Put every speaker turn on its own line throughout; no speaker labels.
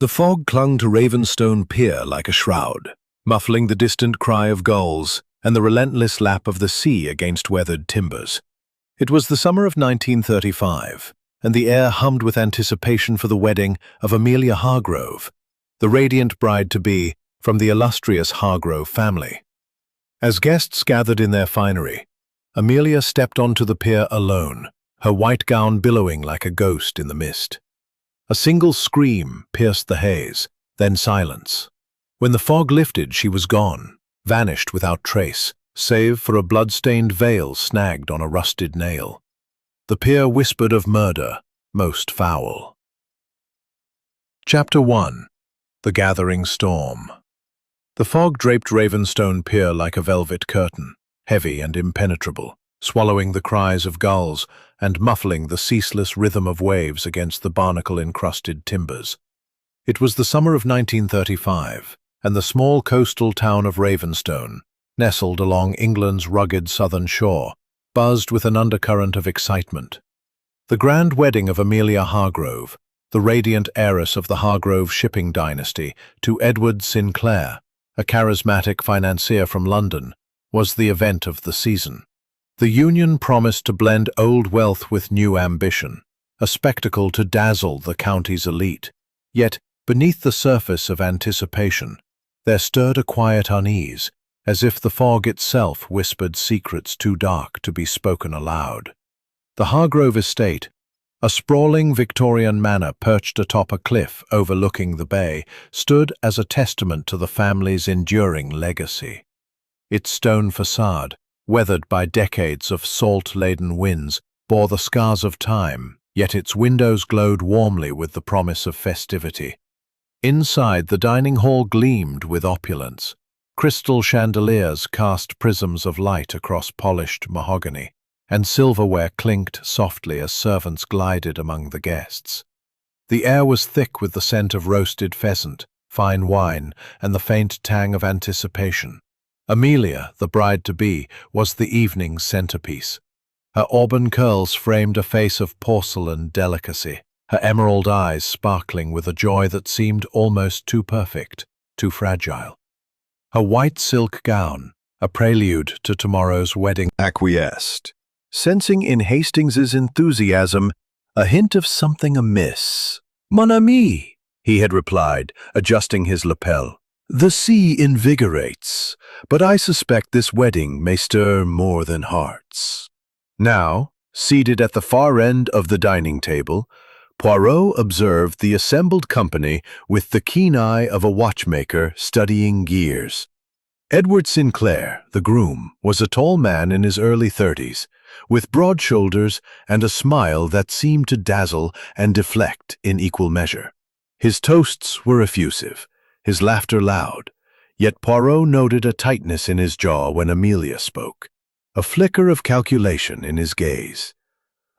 The fog clung to Ravenstone Pier like a shroud, muffling the distant cry of gulls and the relentless lap of the sea against weathered timbers. It was the summer of 1935, and the air hummed with anticipation for the wedding of Amelia Hargrove, the radiant bride-to-be from the illustrious Hargrove family. As guests gathered in their finery, Amelia stepped onto the pier alone, her white gown billowing like a ghost in the mist. A single scream pierced the haze, then silence. When the fog lifted, she was gone, vanished without trace, save for a blood-stained veil snagged on a rusted nail. The pier whispered of murder, most foul. Chapter 1. The Gathering Storm. The fog draped Ravenstone Pier like a velvet curtain, heavy and impenetrable, swallowing the cries of gulls and muffling the ceaseless rhythm of waves against the barnacle-encrusted timbers. It was the summer of 1935, and the small coastal town of Ravenstone, nestled along England's rugged southern shore, buzzed with an undercurrent of excitement. The grand wedding of Amelia Hargrove, the radiant heiress of the Hargrove shipping dynasty, to Edward Sinclair, a charismatic financier from London, was the event of the season. The union promised to blend old wealth with new ambition, a spectacle to dazzle the county's elite. Yet, beneath the surface of anticipation, there stirred a quiet unease, as if the fog itself whispered secrets too dark to be spoken aloud. The Hargrove estate, a sprawling Victorian manor perched atop a cliff overlooking the bay, stood as a testament to the family's enduring legacy. Its stone facade, weathered by decades of salt-laden winds, bore the scars of time, yet its windows glowed warmly with the promise of festivity. Inside, the dining hall gleamed with opulence. Crystal chandeliers cast prisms of light across polished mahogany, and silverware clinked softly as servants glided among the guests. The air was thick with the scent of roasted pheasant, fine wine, and the faint tang of anticipation. Amelia, the bride-to-be, was the evening's centerpiece. Her auburn curls framed a face of porcelain delicacy, her emerald eyes sparkling with a joy that seemed almost too perfect, too fragile. Her white silk gown, a prelude to tomorrow's wedding, acquiesced, sensing in Hastings's enthusiasm a hint of something amiss. "Mon ami," he had replied, adjusting his lapel. "The sea invigorates, but I suspect this wedding may stir more than hearts." Now, seated at the far end of the dining table, Poirot observed the assembled company with the keen eye of a watchmaker studying gears. Edward Sinclair, the groom, was a tall man in his early 30s, with broad shoulders and a smile that seemed to dazzle and deflect in equal measure. His toasts were effusive, his laughter loud, yet Poirot noted a tightness in his jaw when Amelia spoke, a flicker of calculation in his gaze.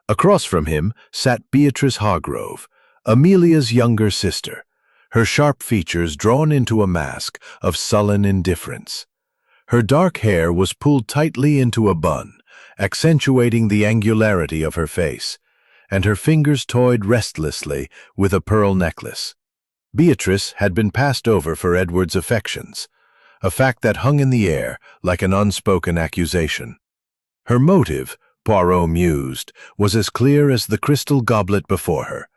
Across from him sat Beatrice Hargrove, Amelia's younger sister, her sharp features drawn into a mask of sullen indifference. Her dark hair was pulled tightly into a bun, accentuating the angularity of her face, and her fingers toyed restlessly with a pearl necklace. Beatrice had been passed over for Edward's affections, a fact that hung in the air like an unspoken accusation. Her motive, Poirot mused, was as clear as the crystal goblet before her: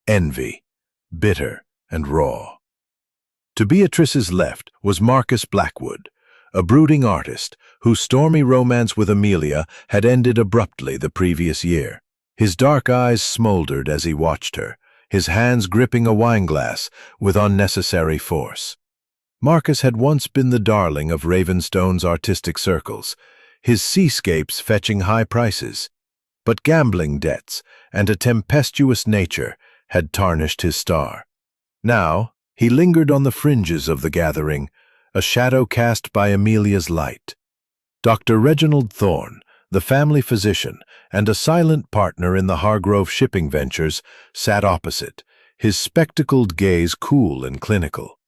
envy, bitter and raw. To Beatrice's left was Marcus Blackwood, a brooding artist whose stormy romance with Amelia had ended abruptly the previous year. His dark eyes smoldered as he watched her, his hands gripping a wineglass with unnecessary force. Marcus had once been the darling of Ravenstone's artistic circles, his seascapes fetching high prices, but gambling debts and a tempestuous nature had tarnished his star. Now, he lingered on the fringes of the gathering, a shadow cast by Amelia's light. Dr. Reginald Thorne, the family physician and a silent partner in the Hargrove shipping ventures, sat opposite, his spectacled gaze cool and clinical.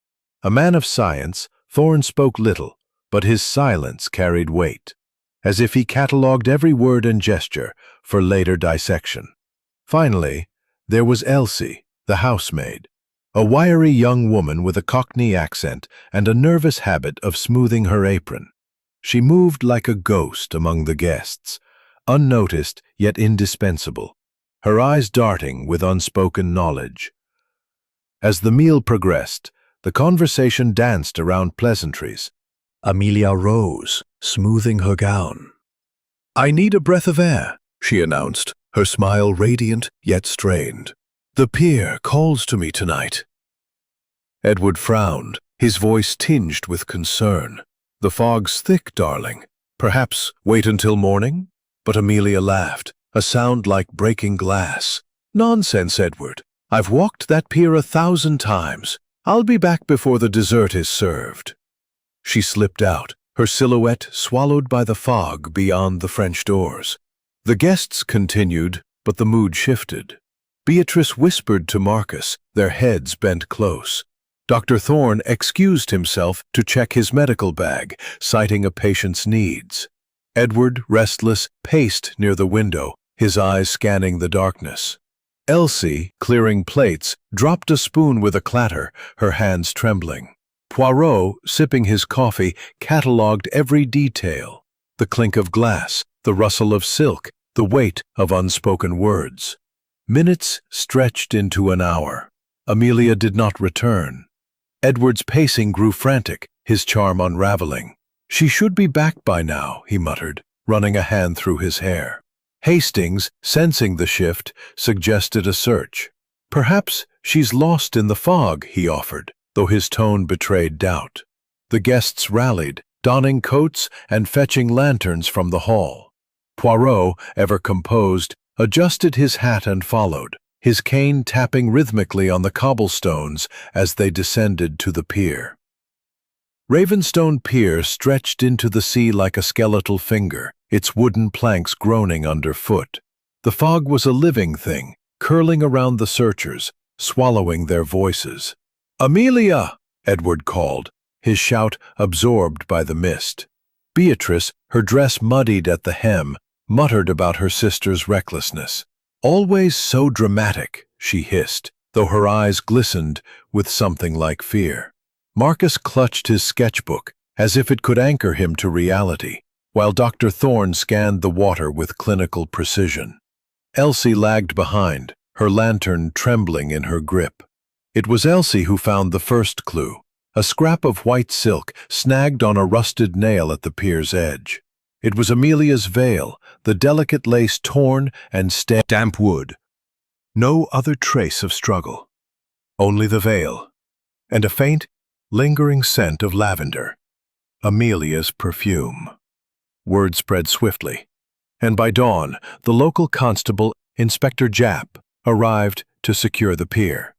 A man of science, Thorne spoke little, but his silence carried weight, as if he catalogued every word and gesture for later dissection. Finally, there was Elsie, the housemaid, a wiry young woman with a Cockney accent and a nervous habit of smoothing her apron. She moved like a ghost among the guests, unnoticed yet indispensable, her eyes darting with unspoken knowledge. As the meal progressed, the conversation danced around pleasantries. Amelia rose, smoothing her gown. "I need a breath of air," she announced, her smile radiant yet strained. "The pier calls to me tonight." Edward frowned, his voice tinged with concern. "The fog's thick, darling. Perhaps wait until morning?" But Amelia laughed, a sound like breaking glass. "Nonsense, Edward. I've walked that pier 1,000 times. I'll be back before the dessert is served." She slipped out, her silhouette swallowed by the fog beyond the French doors. The guests continued, but the mood shifted. Beatrice whispered to Marcus, their heads bent close. Dr. Thorne excused himself to check his medical bag, citing a patient's needs. Edward, restless, paced near the window, his eyes scanning the darkness. Elsie, clearing plates, dropped a spoon with a clatter, her hands trembling. Poirot, sipping his coffee, catalogued every detail: the clink of glass, the rustle of silk, the weight of unspoken words. Minutes stretched into an hour. Amelia did not return. Edward's pacing grew frantic, his charm unraveling. "She should be back by now," he muttered, running a hand through his hair. Hastings, sensing the shift, suggested a search. "Perhaps she's lost in the fog," he offered, though his tone betrayed doubt. The guests rallied, donning coats and fetching lanterns from the hall. Poirot, ever composed, adjusted his hat and followed, his cane tapping rhythmically on the cobblestones as they descended to the pier. Ravenstone Pier stretched into the sea like a skeletal finger, its wooden planks groaning underfoot. The fog was a living thing, curling around the searchers, swallowing their voices. "Amelia!" Edward called, his shout absorbed by the mist. Beatrice, her dress muddied at the hem, muttered about her sister's recklessness. "Always so dramatic," she hissed, though her eyes glistened with something like fear. Marcus clutched his sketchbook, as if it could anchor him to reality, while Dr. Thorne scanned the water with clinical precision. Elsie lagged behind, her lantern trembling in her grip. It was Elsie who found the first clue, a scrap of white silk snagged on a rusted nail at the pier's edge. It was Amelia's veil, the delicate lace torn and stained. Damp wood. No other trace of struggle. Only the veil, and a faint, lingering scent of lavender. Amelia's perfume. Word spread swiftly, and by dawn, the local constable, Inspector Japp, arrived to secure the pier.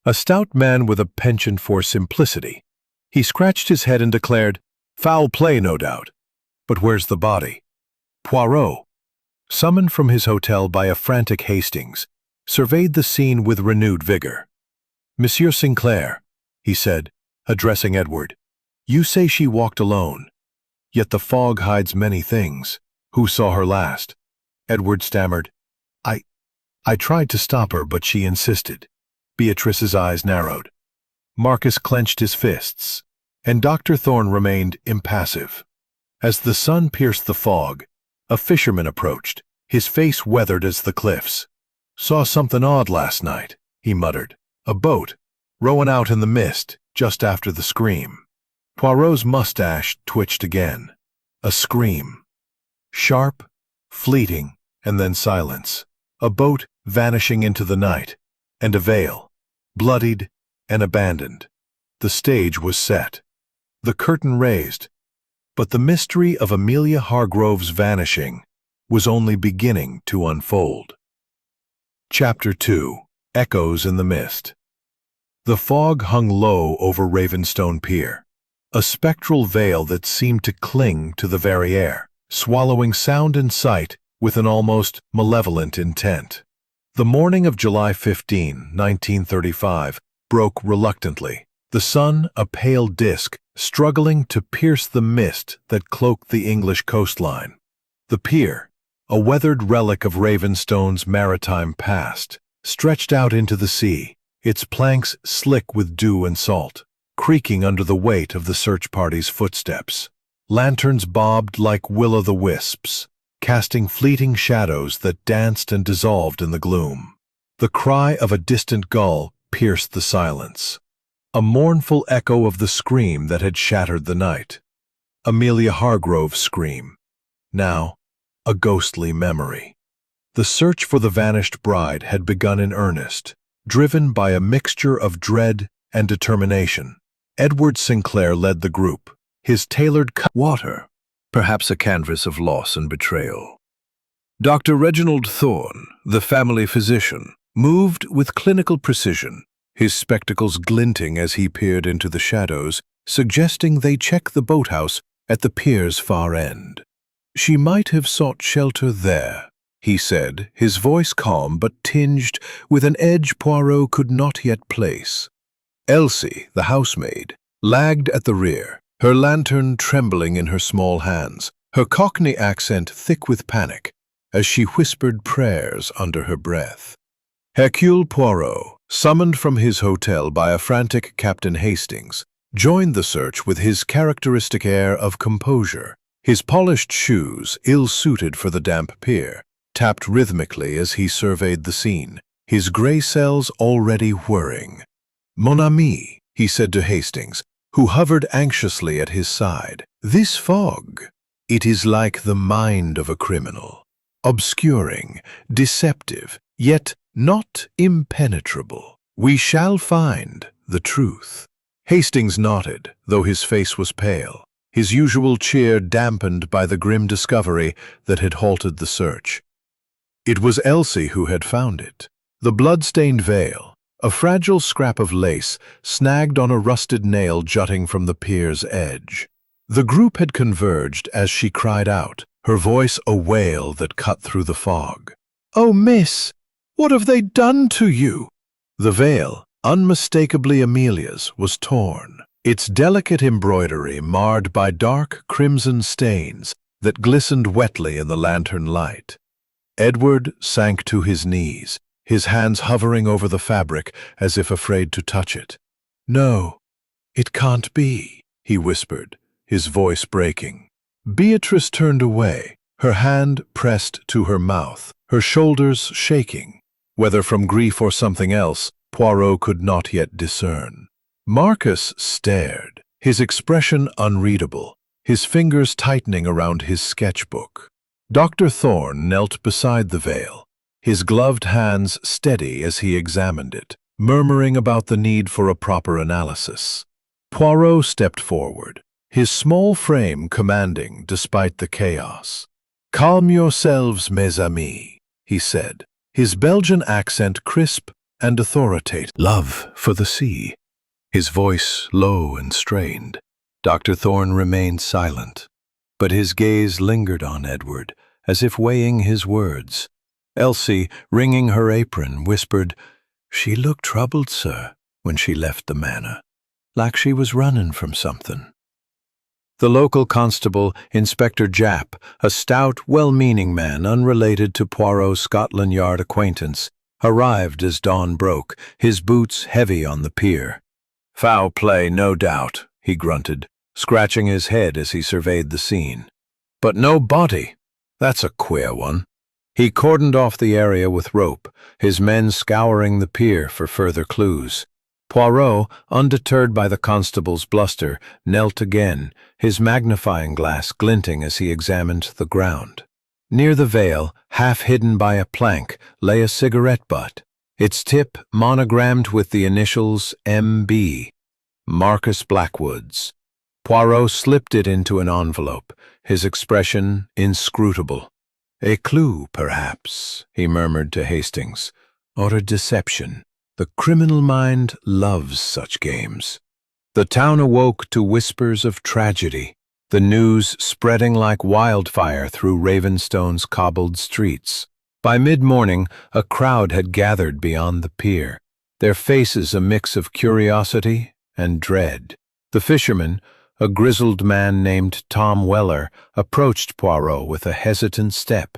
A stout man with a penchant for simplicity. He scratched his head and declared, "Foul play, no doubt. But where's the body?" Poirot, summoned from his hotel by a frantic Hastings, surveyed the scene with renewed vigor. "Monsieur Sinclair," he said, addressing Edward, "you say she walked alone. Yet the fog hides many things. Who saw her last?" Edward stammered, I tried to stop her, but she insisted." Beatrice's eyes narrowed. Marcus clenched his fists, and Dr. Thorne remained impassive. As the sun pierced the fog, a fisherman approached, his face weathered as the cliffs. "Saw something odd last night," he muttered. "A boat, rowing out in the mist, just after the scream." Poirot's mustache twitched again. A scream. Sharp, fleeting, and then silence. A boat vanishing into the night, and a veil, bloodied and abandoned. The stage was set, the curtain raised, but the mystery of Amelia Hargrove's vanishing was only beginning to unfold. Chapter 2. Echoes in the Mist. The fog hung low over Ravenstone Pier, a spectral veil that seemed to cling to the very air, swallowing sound and sight with an almost malevolent intent. The morning of July 15, 1935, broke reluctantly, the sun a pale disk struggling to pierce the mist that cloaked the English coastline. The pier, a weathered relic of Ravenstone's maritime past, stretched out into the sea, its planks slick with dew and salt, creaking under the weight of the search party's footsteps. Lanterns bobbed like will-o'-the-wisps, casting fleeting shadows that danced and dissolved in the gloom. The cry of a distant gull pierced the silence, a mournful echo of the scream that had shattered the night. Amelia Hargrove's scream, now a ghostly memory. The search for the vanished bride had begun in earnest, driven by a mixture of dread and determination. Edward Sinclair led the group, his tailored water, perhaps a canvas of loss and betrayal. Dr. Reginald Thorne, the family physician, moved with clinical precision, his spectacles glinting as he peered into the shadows, suggesting they check the boathouse at the pier's far end. "She might have sought shelter there," he said, his voice calm but tinged with an edge Poirot could not yet place. Elsie, the housemaid, lagged at the rear, her lantern trembling in her small hands, her Cockney accent thick with panic, as she whispered prayers under her breath. Hercule Poirot, summoned from his hotel by a frantic Captain Hastings, joined the search with his characteristic air of composure. His polished shoes, ill-suited for the damp pier, tapped rhythmically as he surveyed the scene, his grey cells already whirring. "Mon ami," he said to Hastings, who hovered anxiously at his side, "this fog, it is like the mind of a criminal, obscuring, deceptive, yet not impenetrable. We shall find the truth." Hastings nodded, though his face was pale, his usual cheer dampened by the grim discovery that had halted the search. It was Elsie who had found it. The blood-stained veil, a fragile scrap of lace, snagged on a rusted nail jutting from the pier's edge. The group had converged as she cried out, her voice a wail that cut through the fog. "Oh, miss, what have they done to you?" The veil, unmistakably Amelia's, was torn, its delicate embroidery marred by dark crimson stains that glistened wetly in the lantern light. Edward sank to his knees, his hands hovering over the fabric as if afraid to touch it. "No, it can't be," he whispered, his voice breaking. Beatrice turned away, her hand pressed to her mouth, her shoulders shaking. Whether from grief or something else, Poirot could not yet discern. Marcus stared, his expression unreadable, his fingers tightening around his sketchbook. Dr. Thorne knelt beside the veil, his gloved hands steady as he examined it, murmuring about the need for a proper analysis. Poirot stepped forward, his small frame commanding despite the chaos. "Calm yourselves, mes amis," he said, his Belgian accent crisp and authoritative. "Love for the sea," his voice low and strained. Dr. Thorne remained silent, but his gaze lingered on Edward, as if weighing his words. Elsie, wringing her apron, whispered, "She looked troubled, sir, when she left the manor, like she was running from something." The local constable, Inspector Japp, a stout, well-meaning man unrelated to Poirot's Scotland Yard acquaintance, arrived as dawn broke, his boots heavy on the pier. "Foul play, no doubt," he grunted, scratching his head as he surveyed the scene. "But no body. That's a queer one." He cordoned off the area with rope, his men scouring the pier for further clues. Poirot, undeterred by the constable's bluster, knelt again, his magnifying glass glinting as he examined the ground. Near the veil, half hidden by a plank, lay a cigarette butt, its tip monogrammed with the initials M.B., Marcus Blackwood's. Poirot slipped it into an envelope, his expression inscrutable. "A clue, perhaps," he murmured to Hastings, "or a deception. The criminal mind loves such games." The town awoke to whispers of tragedy, the news spreading like wildfire through Ravenstone's cobbled streets. By mid-morning, a crowd had gathered beyond the pier, their faces a mix of curiosity and dread. The fisherman, a grizzled man named Tom Weller, approached Poirot with a hesitant step.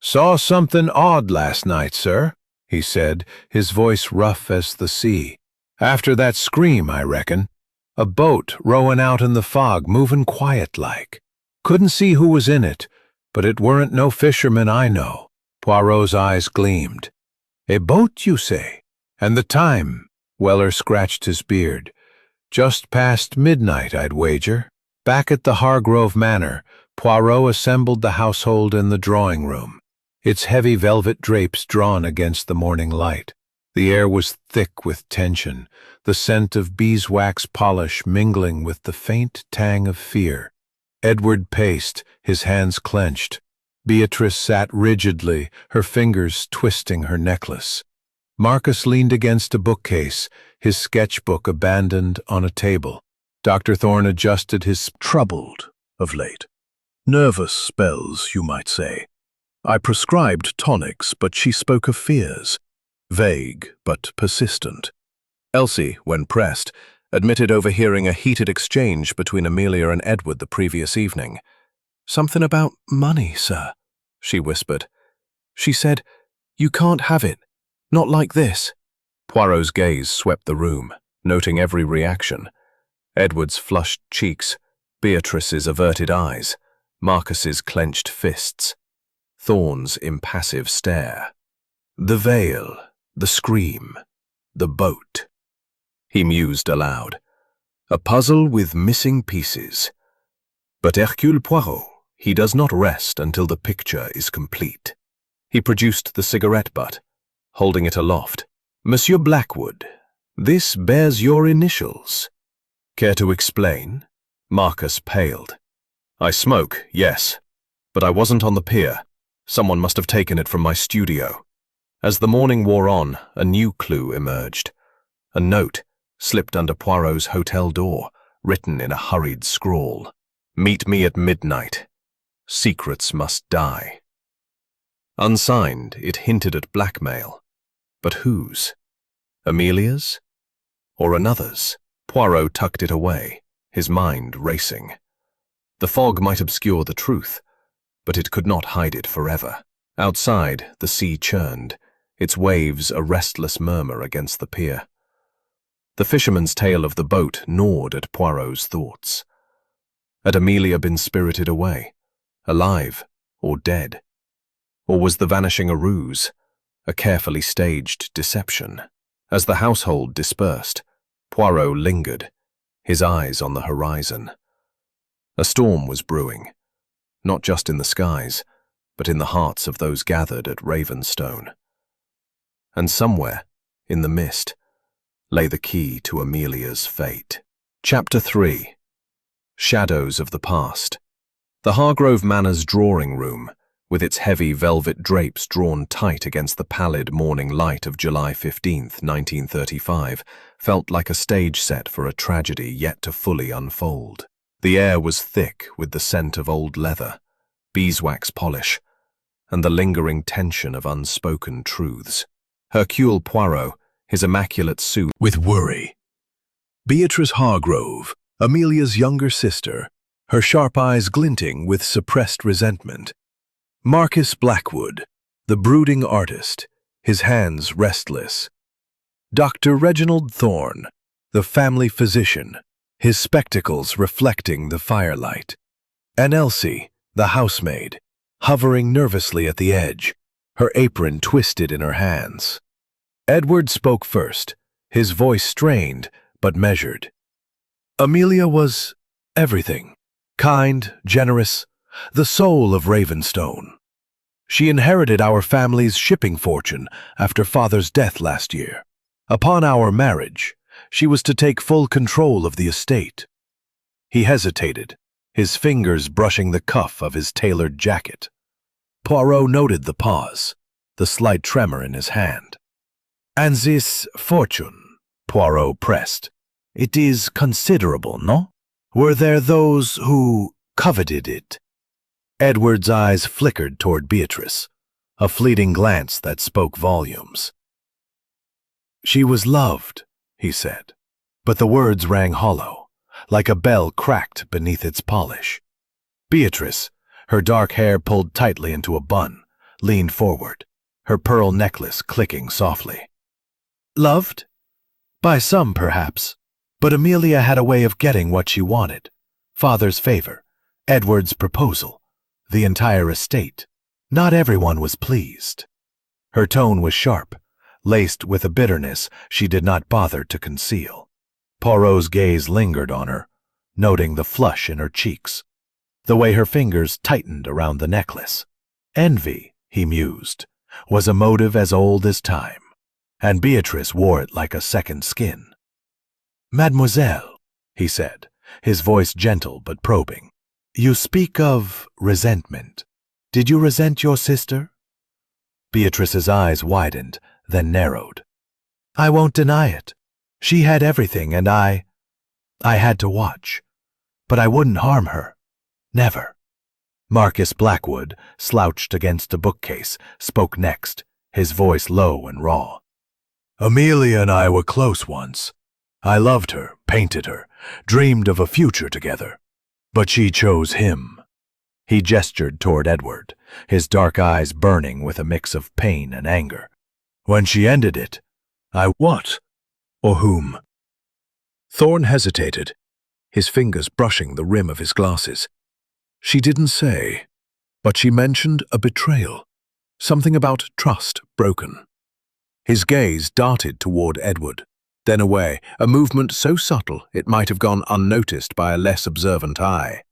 "Saw something odd last night, sir," he said, his voice rough as the sea. "After that scream, I reckon. A boat rowin' out in the fog, movin' quiet-like. Couldn't see who was in it, but it weren't no fisherman I know." Poirot's eyes gleamed. "A boat, you say? And the time?" Weller scratched his beard. "Just past midnight, I'd wager." Back at the Hargrove Manor, Poirot assembled the household in the drawing-room, its heavy velvet drapes drawn against the morning light. The air was thick with tension, the scent of beeswax polish mingling with the faint tang of fear. Edward paced, his hands clenched. Beatrice sat rigidly, her fingers twisting her necklace. Marcus leaned against a bookcase, his sketchbook abandoned on a table. Dr. Thorne adjusted his troubled of late. Nervous spells, you might say. I prescribed tonics, but she spoke of fears. Vague, but persistent. Elsie, when pressed, admitted overhearing a heated exchange between Amelia and Edward the previous evening. "Something about money, sir," she whispered. "She said, 'You can't have it. Not like this.'" Poirot's gaze swept the room, noting every reaction. Edward's flushed cheeks, Beatrice's averted eyes, Marcus's clenched fists, Thorne's impassive stare. The veil, the scream, the boat. He mused aloud. A puzzle with missing pieces. But Hercule Poirot, he does not rest until the picture is complete. He produced the cigarette butt, holding it aloft. "Monsieur Blackwood, this bears your initials. Care to explain?" Marcus paled. "I smoke, yes, but I wasn't on the pier. Someone must have taken it from my studio." As the morning wore on, a new clue emerged. A note slipped under Poirot's hotel door, written in a hurried scrawl. "Meet me at midnight. Secrets must die." Unsigned, it hinted at blackmail. But whose? Amelia's? Or another's? Poirot tucked it away, his mind racing. The fog might obscure the truth, but it could not hide it forever. Outside, the sea churned, its waves a restless murmur against the pier. The fisherman's tale of the boat gnawed at Poirot's thoughts. Had Amelia been spirited away, alive or dead? Or was the vanishing a ruse, a carefully staged deception? As the household dispersed, Poirot lingered, his eyes on the horizon. A storm was brewing, not just in the skies, but in the hearts of those gathered at Ravenstone. And somewhere, in the mist, lay the key to Amelia's fate. Chapter 3. Shadows of the Past. The Hargrove Manor's drawing room, with its heavy velvet drapes drawn tight against the pallid morning light of July 15th, 1935, felt like a stage set for a tragedy yet to fully unfold. The air was thick with the scent of old leather, beeswax polish, and the lingering tension of unspoken truths. Hercule Poirot, his immaculate suit with worry. Beatrice Hargrove, Amelia's younger sister, her sharp eyes glinting with suppressed resentment. Marcus Blackwood, the brooding artist, his hands restless. Dr. Reginald Thorne, the family physician, his spectacles reflecting the firelight. And Elsie, the housemaid, hovering nervously at the edge, her apron twisted in her hands. Edward spoke first, his voice strained but measured. Amelia was everything. Kind, generous, the soul of Ravenstone. She inherited our family's shipping fortune after Father's death last year. Upon our marriage, she was to take full control of the estate. He hesitated, his fingers brushing the cuff of his tailored jacket. Poirot noted the pause, the slight tremor in his hand. "And this fortune," Poirot pressed, "it is considerable, no? Were there those who coveted it?" Edward's eyes flickered toward Beatrice, a fleeting glance that spoke volumes. "She was loved," he said, but the words rang hollow, like a bell cracked beneath its polish. Beatrice, her dark hair pulled tightly into a bun, leaned forward. her pearl necklace clicking softly. Loved? By some, perhaps, but Amelia had a way of getting what she wanted. Father's favor, Edward's proposal, the entire estate. Not everyone was pleased. Her tone was sharp, laced with a bitterness she did not bother to conceal. Poirot's gaze lingered on her, noting the flush in her cheeks, the way her fingers tightened around the necklace. Envy, he mused, was a motive as old as time, and Beatrice wore it like a second skin. Mademoiselle, he said, his voice gentle but probing, you speak of resentment. Did you resent your sister? Beatrice's eyes widened, then narrowed. I won't deny it. She had everything, and I had to watch. But I wouldn't harm her. Never. Marcus Blackwood, slouched against a bookcase, spoke next, his voice low and raw. Amelia and I were close once. I loved her, painted her, dreamed of a future together. But she chose him. He gestured toward Edward, his dark eyes burning with a mix of pain and anger. When she ended it, What? Or whom? Thorne hesitated, his fingers brushing the rim of his glasses. She didn't say, but she mentioned a betrayal, something about trust broken. His gaze darted toward Edward, then away, a movement so subtle it might have gone unnoticed by a less observant eye.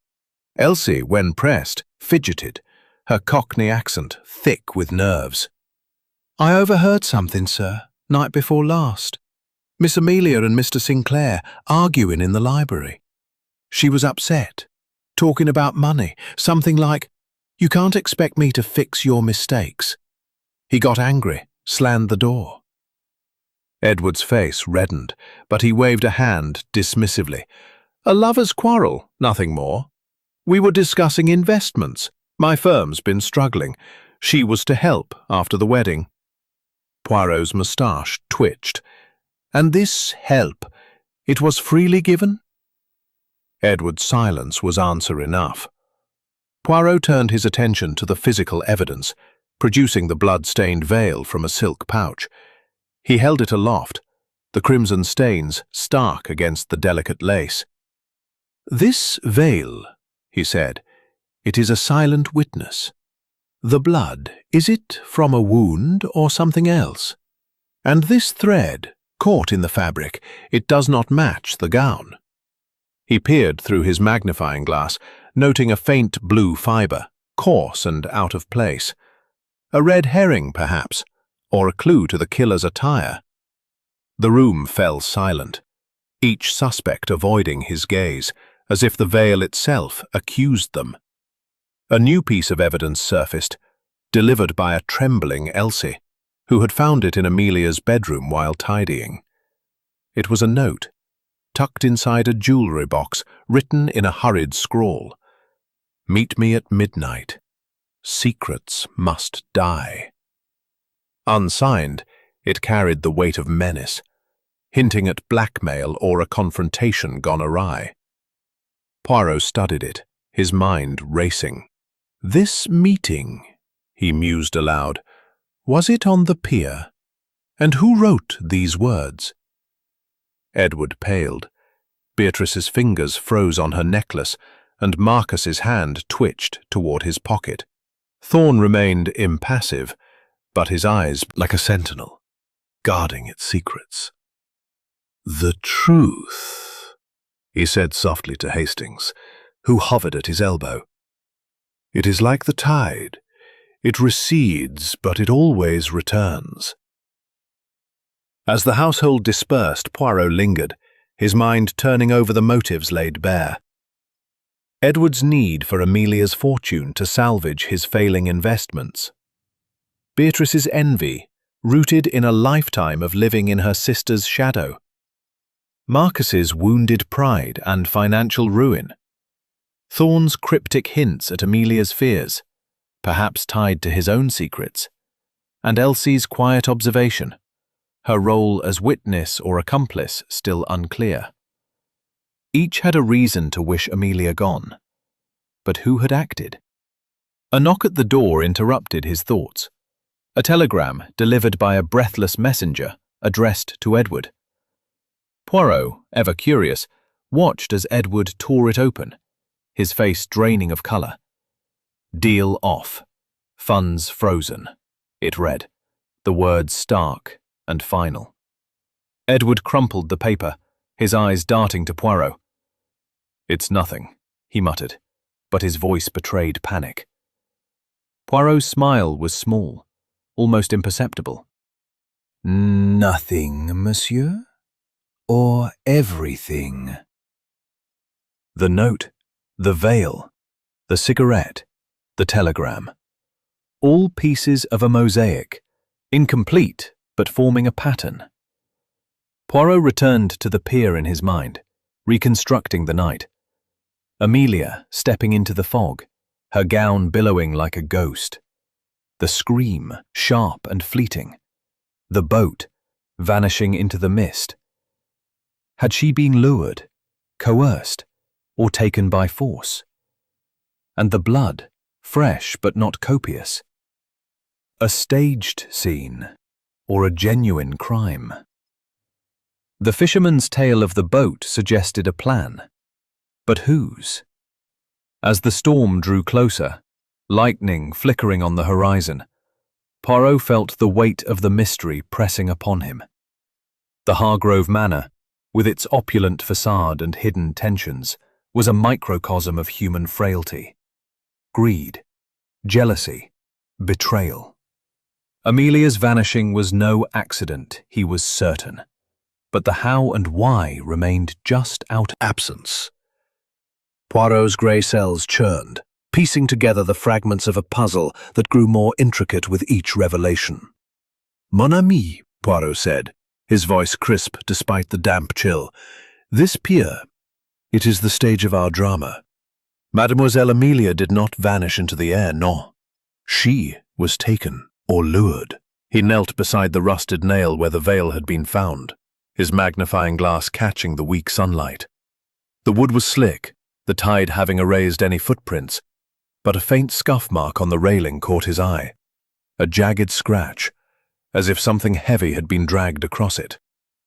Elsie, when pressed, fidgeted, her Cockney accent thick with nerves. I overheard something, sir, night before last. Miss Amelia and Mr. Sinclair arguing in the library. She was upset, talking about money, something like, you can't expect me to fix your mistakes. He got angry, slammed the door. Edward's face reddened, but he waved a hand dismissively. A lover's quarrel, nothing more. We were discussing investments. My firm's been struggling. She was to help after the wedding. Poirot's moustache twitched. And this help, it was freely given? Edward's silence was answer enough. Poirot turned his attention to the physical evidence, producing the blood-stained veil from a silk pouch. He held it aloft, the crimson stains stark against the delicate lace. This veil, he said, it is a silent witness. The blood, is it from a wound or something else? And this thread, caught in the fabric, it does not match the gown. He peered through his magnifying glass, noting a faint blue fibre, coarse and out of place. A red herring, perhaps, or a clue to the killer's attire. The room fell silent, each suspect avoiding his gaze, as if the veil itself accused them. A new piece of evidence surfaced, delivered by a trembling Elsie, who had found it in Amelia's bedroom while tidying. It was a note, tucked inside a jewelry box, written in a hurried scrawl. Meet me at midnight. Secrets must die. Unsigned, it carried the weight of menace, hinting at blackmail or a confrontation gone awry. Poirot studied it, his mind racing. This meeting, he mused aloud, was it on the pier? And who wrote these words? Edward paled. Beatrice's fingers froze on her necklace, and Marcus's hand twitched toward his pocket. Thorne remained impassive, but his eyes like a sentinel, guarding its secrets. The truth, he said softly to Hastings, who hovered at his elbow. It is like the tide. It recedes, but it always returns. As the household dispersed, Poirot lingered, his mind turning over the motives laid bare. Edward's need for Amelia's fortune to salvage his failing investments. Beatrice's envy, rooted in a lifetime of living in her sister's shadow. Marcus's wounded pride and financial ruin. Thorne's cryptic hints at Amelia's fears, perhaps tied to his own secrets. And Elsie's quiet observation, her role as witness or accomplice still unclear. Each had a reason to wish Amelia gone. But who had acted? A knock at the door interrupted his thoughts. A telegram delivered by a breathless messenger addressed to Edward. Poirot, ever curious, watched as Edward tore it open, his face draining of colour. "Deal off. Funds frozen," it read, the words stark and final. Edward crumpled the paper, his eyes darting to Poirot. "It's nothing," he muttered, but his voice betrayed panic. Poirot's smile was small, almost imperceptible. "Nothing, monsieur? Or everything?" The note, the veil, the cigarette, the telegram. All pieces of a mosaic, incomplete but forming a pattern. Poirot returned to the pier in his mind, reconstructing the night. Amelia stepping into the fog, her gown billowing like a ghost. The scream, sharp and fleeting. The boat, vanishing into the mist. Had she been lured, coerced, or taken by force? And the blood, fresh but not copious. A staged scene, or a genuine crime? The fisherman's tale of the boat suggested a plan. But whose? As the storm drew closer, lightning flickering on the horizon, Poirot felt the weight of the mystery pressing upon him. The Hargrove Manor, with its opulent facade and hidden tensions, was a microcosm of human frailty. Greed, jealousy, betrayal. Amelia's vanishing was no accident, he was certain. But the how and why remained just out of absence. Poirot's grey cells churned, piecing together the fragments of a puzzle that grew more intricate with each revelation. "Mon ami," Poirot said, his voice crisp despite the damp chill, "this pier, it is the stage of our drama. Mademoiselle Amelia did not vanish into the air, no. She was taken or lured." He knelt beside the rusted nail where the veil had been found, his magnifying glass catching the weak sunlight. The wood was slick, the tide having erased any footprints, but a faint scuff mark on the railing caught his eye. A jagged scratch, as if something heavy had been dragged across it.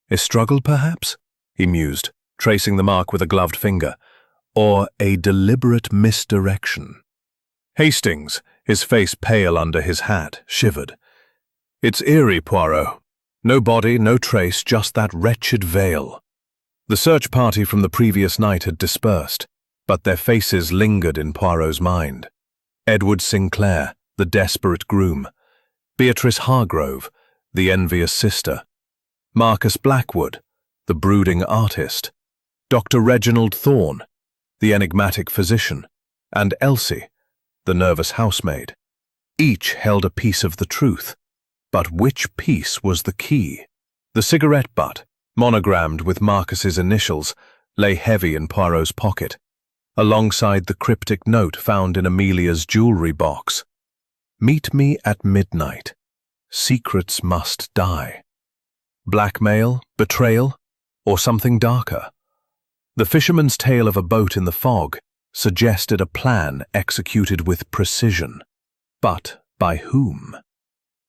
A struggle, perhaps? He mused, tracing the mark with a gloved finger. Or a deliberate misdirection. Hastings, his face pale under his hat, shivered. "It's eerie, Poirot. No body, no trace, just that wretched veil." The search party from the previous night had dispersed, but their faces lingered in Poirot's mind. Edward Sinclair, the desperate groom. Beatrice Hargrove, the envious sister. Marcus Blackwood, the brooding artist. Dr. Reginald Thorne, the enigmatic physician. And Elsie, the nervous housemaid. Each held a piece of the truth. But which piece was the key? The cigarette butt, monogrammed with Marcus's initials, lay heavy in Poirot's pocket, alongside the cryptic note found in Amelia's jewelry box. "Meet me at midnight. Secrets must die." Blackmail, betrayal, or something darker? The fisherman's tale of a boat in the fog suggested a plan executed with precision. But by whom?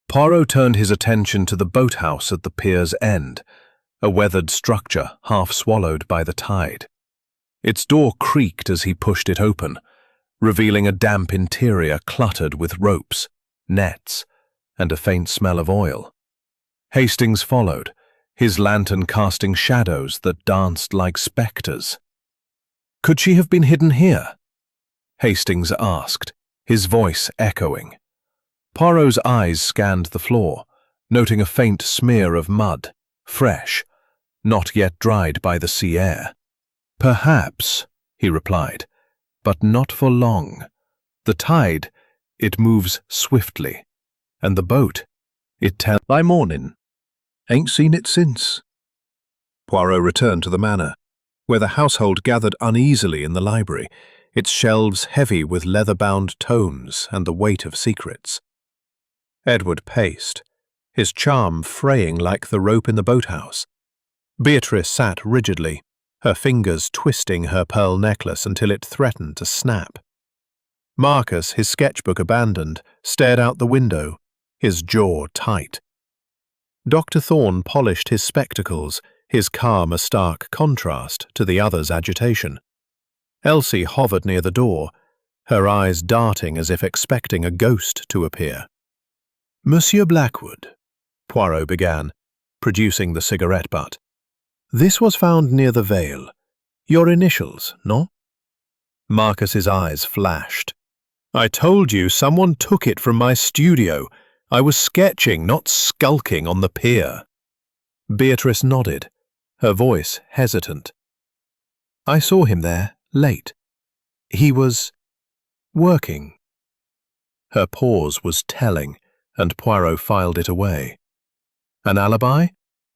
Poirot turned his attention to the boathouse at the pier's end, a weathered structure half swallowed by the tide. Its door creaked as he pushed it open, revealing a damp interior cluttered with ropes, nets, and a faint smell of oil. Hastings followed, his lantern casting shadows that danced like spectres. "Could she have been hidden here?" Hastings asked, his voice echoing. Poirot's eyes scanned the floor, noting a faint smear of mud, fresh, not yet dried by the sea air. "Perhaps," he replied, "but not for long. The tide, it moves swiftly, and the boat, it tells by morning. Ain't seen it since." Poirot returned to the manor, where the household gathered uneasily in the library, its shelves heavy with leather-bound tomes and the weight of secrets. Edward paced, his charm fraying like the rope in the boathouse. Beatrice sat rigidly, her fingers twisting her pearl necklace until it threatened to snap. Marcus, his sketchbook abandoned, stared out the window, his jaw tight. Dr. Thorne polished his spectacles, his calm a stark contrast to the other's agitation. Elsie hovered near the door, her eyes darting as if expecting a ghost to appear. "Monsieur Blackwood," Poirot began, producing the cigarette butt. "This was found near the veil. Your initials, no?" Marcus's eyes flashed. "I told you someone took it from my studio. I was sketching, not skulking on the pier." Beatrice nodded, her voice hesitant. "I saw him there, late. He was working." Her pause was telling, and Poirot filed it away. An alibi,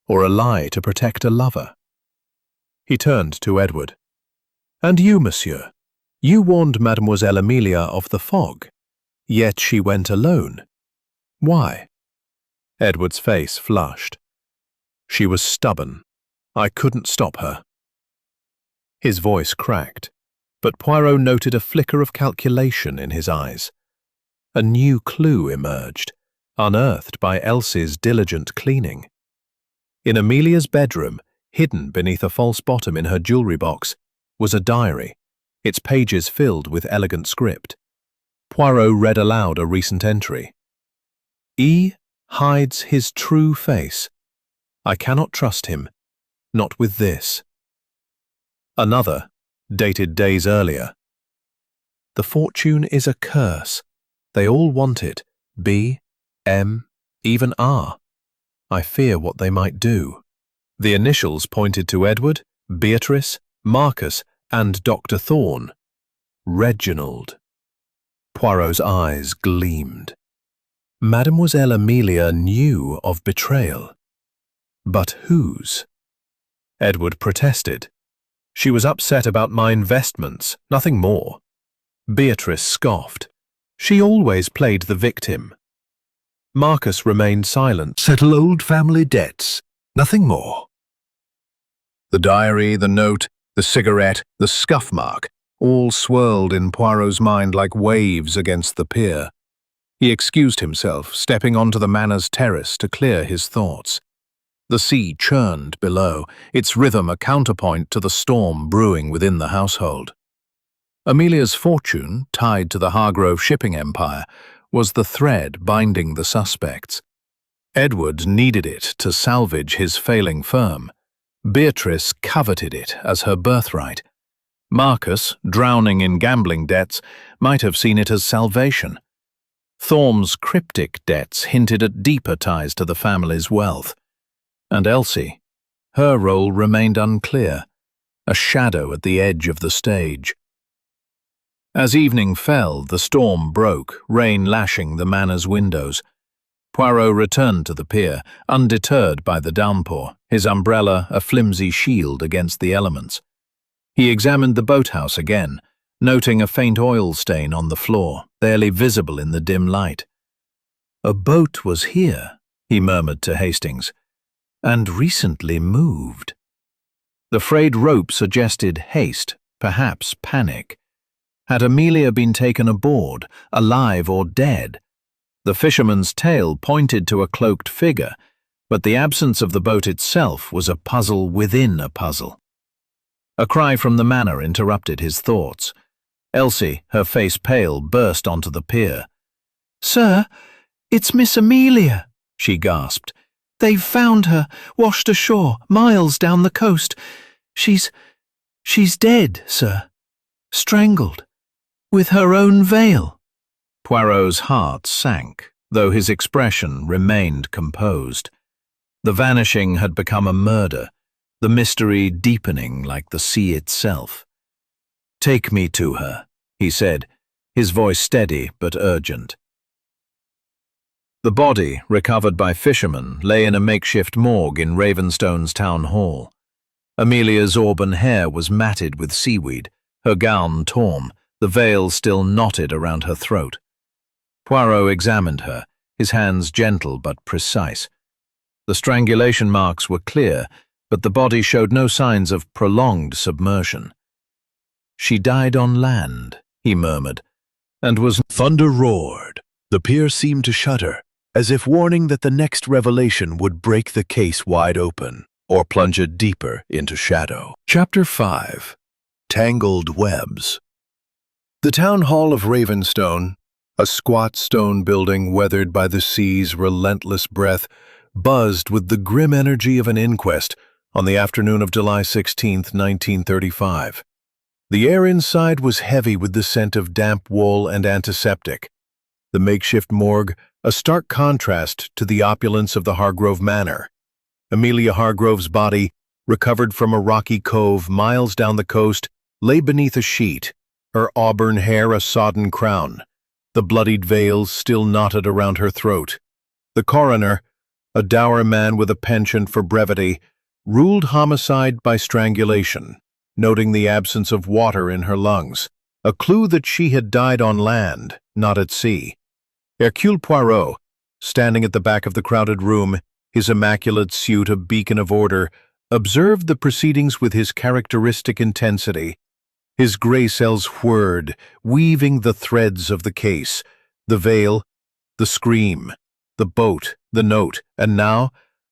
or a lie to protect a lover? He turned to Edward. "And you, monsieur? You warned Mademoiselle Amelia of the fog, yet she went alone. Why?" Edward's face flushed. "She was stubborn. I couldn't stop her." His voice cracked, but Poirot noted a flicker of calculation in his eyes. A new clue emerged, unearthed by Elsie's diligent cleaning. In Amelia's bedroom, hidden beneath a false bottom in her jewelry box, was a diary, its pages filled with elegant script. Poirot read aloud a recent entry. "E hides his true face. I cannot trust him, not with this." Another, dated days earlier. "The fortune is a curse. They all want it, B, M, even R. I fear what they might do." The initials pointed to Edward, Beatrice, Marcus, and Dr. Thorne. Reginald. Poirot's eyes gleamed. Mademoiselle Amelia knew of betrayal. But whose? Edward protested. "She was upset about my investments, nothing more." Beatrice scoffed. "She always played the victim." Marcus remained silent. "Settle old family debts, nothing more." The diary, the note, the cigarette, the scuff mark, all swirled in Poirot's mind like waves against the pier. He excused himself, stepping onto the manor's terrace to clear his thoughts. The sea churned below, its rhythm a counterpoint to the storm brewing within the household. Amelia's fortune, tied to the Hargrove shipping empire, was the thread binding the suspects. Edward needed it to salvage his failing firm. Beatrice coveted it as her birthright. Marcus, drowning in gambling debts, might have seen it as salvation. Thorne's cryptic debts hinted at deeper ties to the family's wealth. And Elsie, her role remained unclear, a shadow at the edge of the stage. As evening fell, the storm broke, rain lashing the manor's windows. Poirot returned to the pier, undeterred by the downpour, his umbrella a flimsy shield against the elements. He examined the boathouse again, noting a faint oil stain on the floor, barely visible in the dim light. "A boat was here," he murmured to Hastings, "and recently moved." The frayed rope suggested haste, perhaps panic. Had Amelia been taken aboard, alive or dead? The fisherman's tale pointed to a cloaked figure, but the absence of the boat itself was a puzzle within a puzzle. A cry from the manor interrupted his thoughts. Elsie, her face pale, burst onto the pier. "Sir, it's Miss Amelia," she gasped. "They've found her, washed ashore, miles down the coast. She's dead, sir. Strangled. With her own veil." Poirot's heart sank, though his expression remained composed. The vanishing had become a murder, the mystery deepening like the sea itself. "Take me to her," he said, his voice steady but urgent. The body, recovered by fishermen, lay in a makeshift morgue in Ravenstone's town hall. Amelia's auburn hair was matted with seaweed, her gown torn, the veil still knotted around her throat. Poirot examined her, his hands gentle but precise. The strangulation marks were clear, but the body showed no signs of prolonged submersion. "She died on land," he murmured, and was... Thunder roared. The pier seemed to shudder, as if warning that the next revelation would break the case wide open or plunge it deeper into shadow. Chapter 5. Tangled Webs. The town hall of Ravenstone, a squat stone building weathered by the sea's relentless breath, buzzed with the grim energy of an inquest on the afternoon of July 16, 1935. The air inside was heavy with the scent of damp wool and antiseptic. The makeshift morgue, a stark contrast to the opulence of the Hargrove Manor. Amelia Hargrove's body, recovered from a rocky cove miles down the coast, lay beneath a sheet, her auburn hair a sodden crown, the bloodied veils still knotted around her throat. The coroner, a dour man with a penchant for brevity, ruled homicide by strangulation, noting the absence of water in her lungs, a clue that she had died on land, not at sea. Hercule Poirot, standing at the back of the crowded room, his immaculate suit a beacon of order, observed the proceedings with his characteristic intensity. His gray cells whirred, weaving the threads of the case, the veil, the scream, the boat, the note, and now,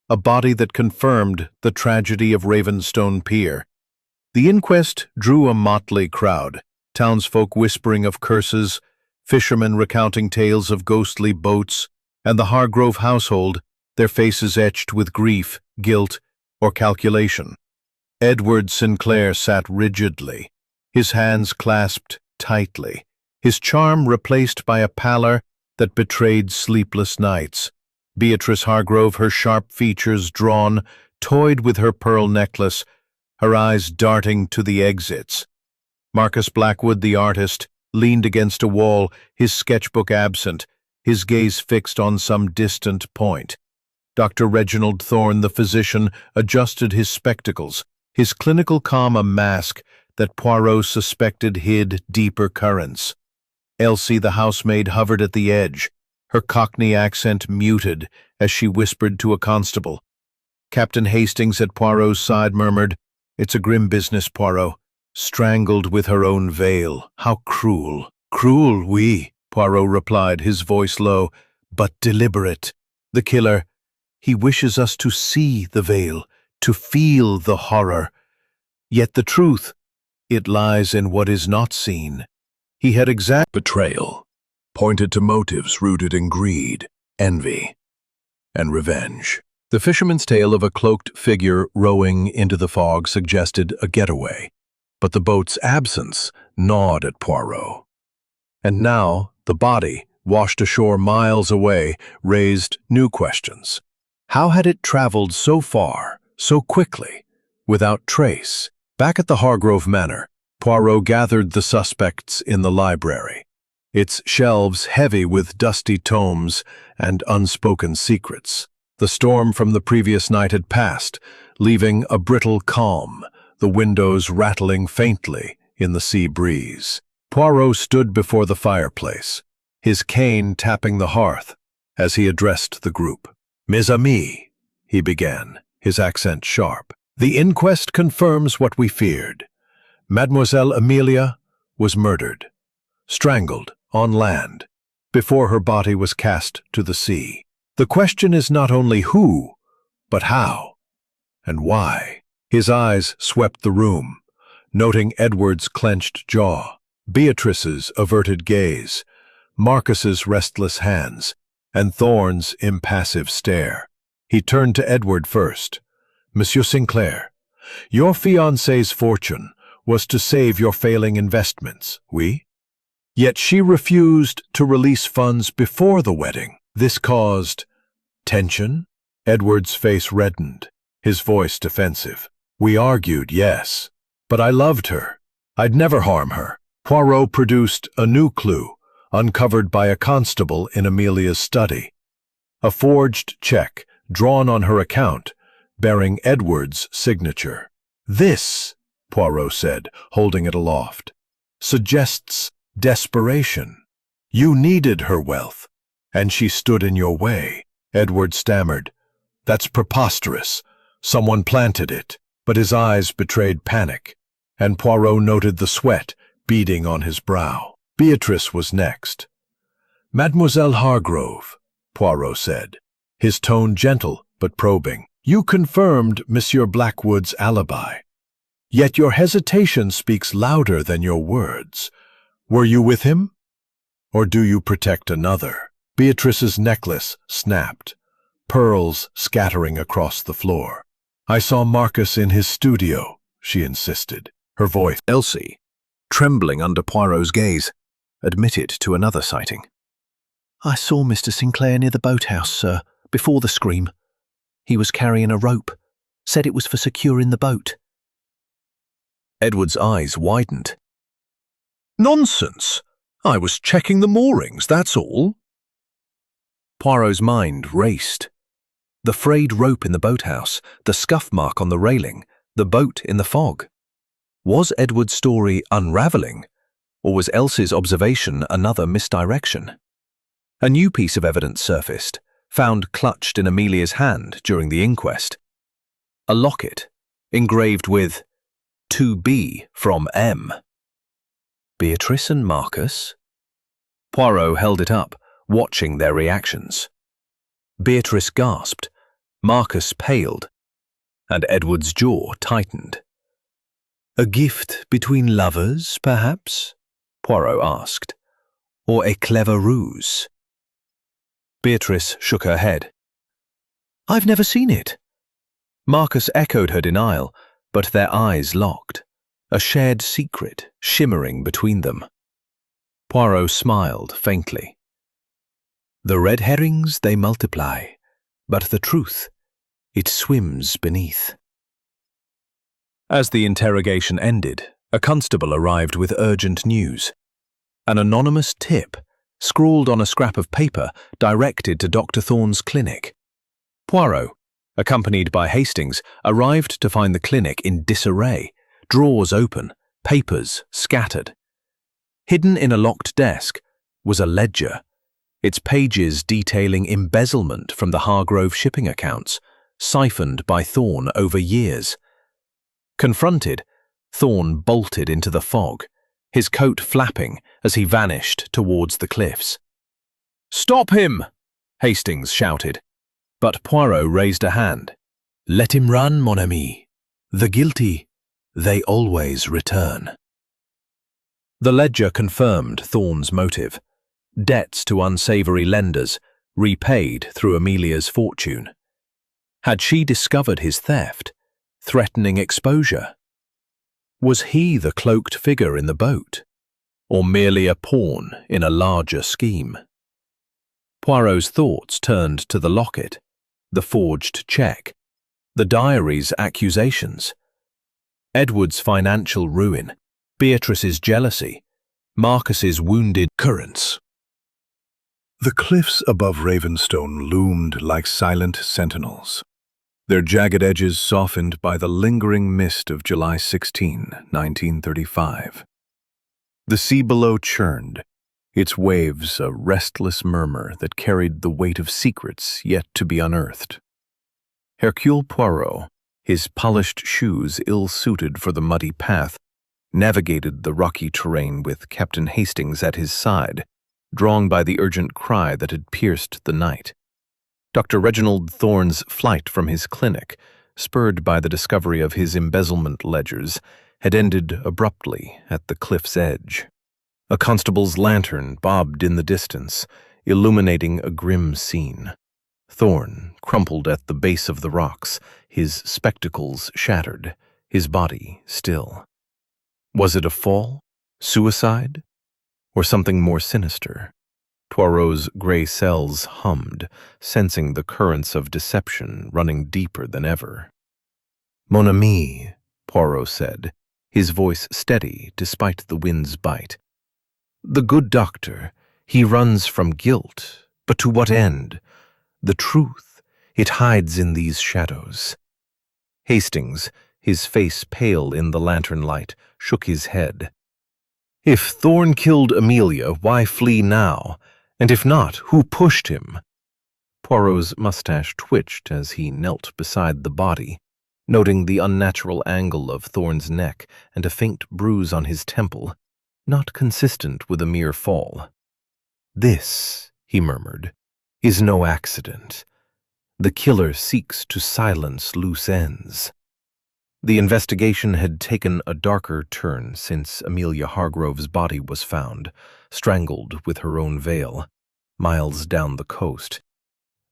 a body that confirmed the tragedy of Ravenstone Pier. The inquest drew a motley crowd, townsfolk whispering of curses, fishermen recounting tales of ghostly boats, and the Hargrove household, their faces etched with grief, guilt, or calculation. Edward Sinclair sat rigidly, his hands clasped tightly, his charm replaced by a pallor that betrayed sleepless nights. Beatrice Hargrove, her sharp features drawn, toyed with her pearl necklace, her eyes darting to the exits. Marcus Blackwood, the artist, leaned against a wall, his sketchbook absent, his gaze fixed on some distant point. Dr. Reginald Thorne, the physician, adjusted his spectacles, his clinical calm a mask that Poirot suspected hid deeper currents. Elsie, the housemaid, hovered at the edge, her Cockney accent muted as she whispered to a constable. Captain Hastings at Poirot's side murmured, "It's a grim business, Poirot. Strangled with her own veil. How cruel." "Cruel, oui," Poirot replied, his voice low, "but deliberate. The killer, he wishes us to see the veil, to feel the horror. Yet the truth, it lies in what is not seen." He had exact betrayal, pointed to motives rooted in greed, envy, and revenge. The fisherman's tale of a cloaked figure rowing into the fog suggested a getaway, but the boat's absence gnawed at Poirot. And now, the body, washed ashore miles away, raised new questions. How had it traveled so far, so quickly, without trace? Back at the Hargrove Manor, Poirot gathered the suspects in the library, its shelves heavy with dusty tomes and unspoken secrets. The storm from the previous night had passed, leaving a brittle calm, the windows rattling faintly in the sea breeze. Poirot stood before the fireplace, his cane tapping the hearth as he addressed the group. "Mes amis," he began, his accent sharp, "the inquest confirms what we feared. Mademoiselle Amelia was murdered, strangled on land, before her body was cast to the sea. The question is not only who, but how and why." His eyes swept the room, noting Edward's clenched jaw, Beatrice's averted gaze, Marcus's restless hands, and Thorne's impassive stare. He turned to Edward first. "Monsieur Sinclair, your fiancée's fortune was to save your failing investments, oui? Yet she refused to release funds before the wedding. This caused tension?" Edward's face reddened, his voice defensive. "We argued, yes, but I loved her. I'd never harm her." Poirot produced a new clue, uncovered by a constable in Amelia's study. A forged check, drawn on her account, bearing Edward's signature. "This," Poirot said, holding it aloft, "suggests desperation. You needed her wealth, and she stood in your way." Edward stammered, "That's preposterous. Someone planted it." But his eyes betrayed panic, and Poirot noted the sweat beading on his brow. Beatrice was next. "Mademoiselle Hargrove," Poirot said, his tone gentle but probing. "You confirmed Monsieur Blackwood's alibi. Yet your hesitation speaks louder than your words. Were you with him? Or do you protect another?" Beatrice's necklace snapped, pearls scattering across the floor. "I saw Marcus in his studio," she insisted, her voice. Elsie, trembling under Poirot's gaze, admitted to another sighting. "I saw Mr. Sinclair near the boathouse, sir, before the scream. He was carrying a rope, said it was for securing the boat." Edward's eyes widened. "Nonsense! I was checking the moorings, that's all." Poirot's mind raced. The frayed rope in the boathouse, the scuff mark on the railing, the boat in the fog. Was Edward's story unravelling, or was Elsie's observation another misdirection? A new piece of evidence surfaced, found clutched in Amelia's hand during the inquest. A locket, engraved with "To B from M." Beatrice and Marcus? Poirot held it up, watching their reactions. Beatrice gasped, Marcus paled, and Edward's jaw tightened. "A gift between lovers, perhaps?" Poirot asked. "Or a clever ruse?" Beatrice shook her head. "I've never seen it." Marcus echoed her denial, but their eyes locked, a shared secret shimmering between them. Poirot smiled faintly. "The red herrings they multiply, but the truth, it swims beneath." As the interrogation ended, a constable arrived with urgent news. An anonymous tip, scrawled on a scrap of paper, directed to Dr. Thorne's clinic. Poirot, accompanied by Hastings, arrived to find the clinic in disarray, drawers open, papers scattered. Hidden in a locked desk was a ledger, its pages detailing embezzlement from the Hargrove shipping accounts, siphoned by Thorne over years. Confronted, Thorne bolted into the fog, his coat flapping as he vanished towards the cliffs. "Stop him!" Hastings shouted, but Poirot raised a hand. "Let him run, mon ami. The guilty, they always return." The ledger confirmed Thorne's motive. Debts to unsavory lenders, repaid through Amelia's fortune. Had she discovered his theft, threatening exposure? Was he the cloaked figure in the boat, or merely a pawn in a larger scheme? Poirot's thoughts turned to the locket, the forged cheque, the diary's accusations. Edward's financial ruin, Beatrice's jealousy, Marcus's wounded currents. The cliffs above Ravenstone loomed like silent sentinels, their jagged edges softened by the lingering mist of July 16, 1935. The sea below churned, its waves a restless murmur that carried the weight of secrets yet to be unearthed. Hercule Poirot, his polished shoes ill-suited for the muddy path, navigated the rocky terrain with Captain Hastings at his side, drawn by the urgent cry that had pierced the night. Dr. Reginald Thorne's flight from his clinic, spurred by the discovery of his embezzlement ledgers, had ended abruptly at the cliff's edge. A constable's lantern bobbed in the distance, illuminating a grim scene. Thorne crumpled at the base of the rocks, his spectacles shattered, his body still. Was it a fall, suicide, or something more sinister? Poirot's gray cells hummed, sensing the currents of deception running deeper than ever. "Mon ami," Poirot said, his voice steady despite the wind's bite. "The good doctor, he runs from guilt, but to what end? The truth, it hides in these shadows." Hastings, his face pale in the lantern light, shook his head. "If Thorne killed Amelia, why flee now? And if not, who pushed him?" Poirot's mustache twitched as he knelt beside the body, noting the unnatural angle of Thorne's neck and a faint bruise on his temple, not consistent with a mere fall. "This," he murmured,
is no accident. The killer seeks to silence loose ends. The investigation had taken a darker turn since Amelia Hargrove's body was found, strangled with her own veil, miles down the coast.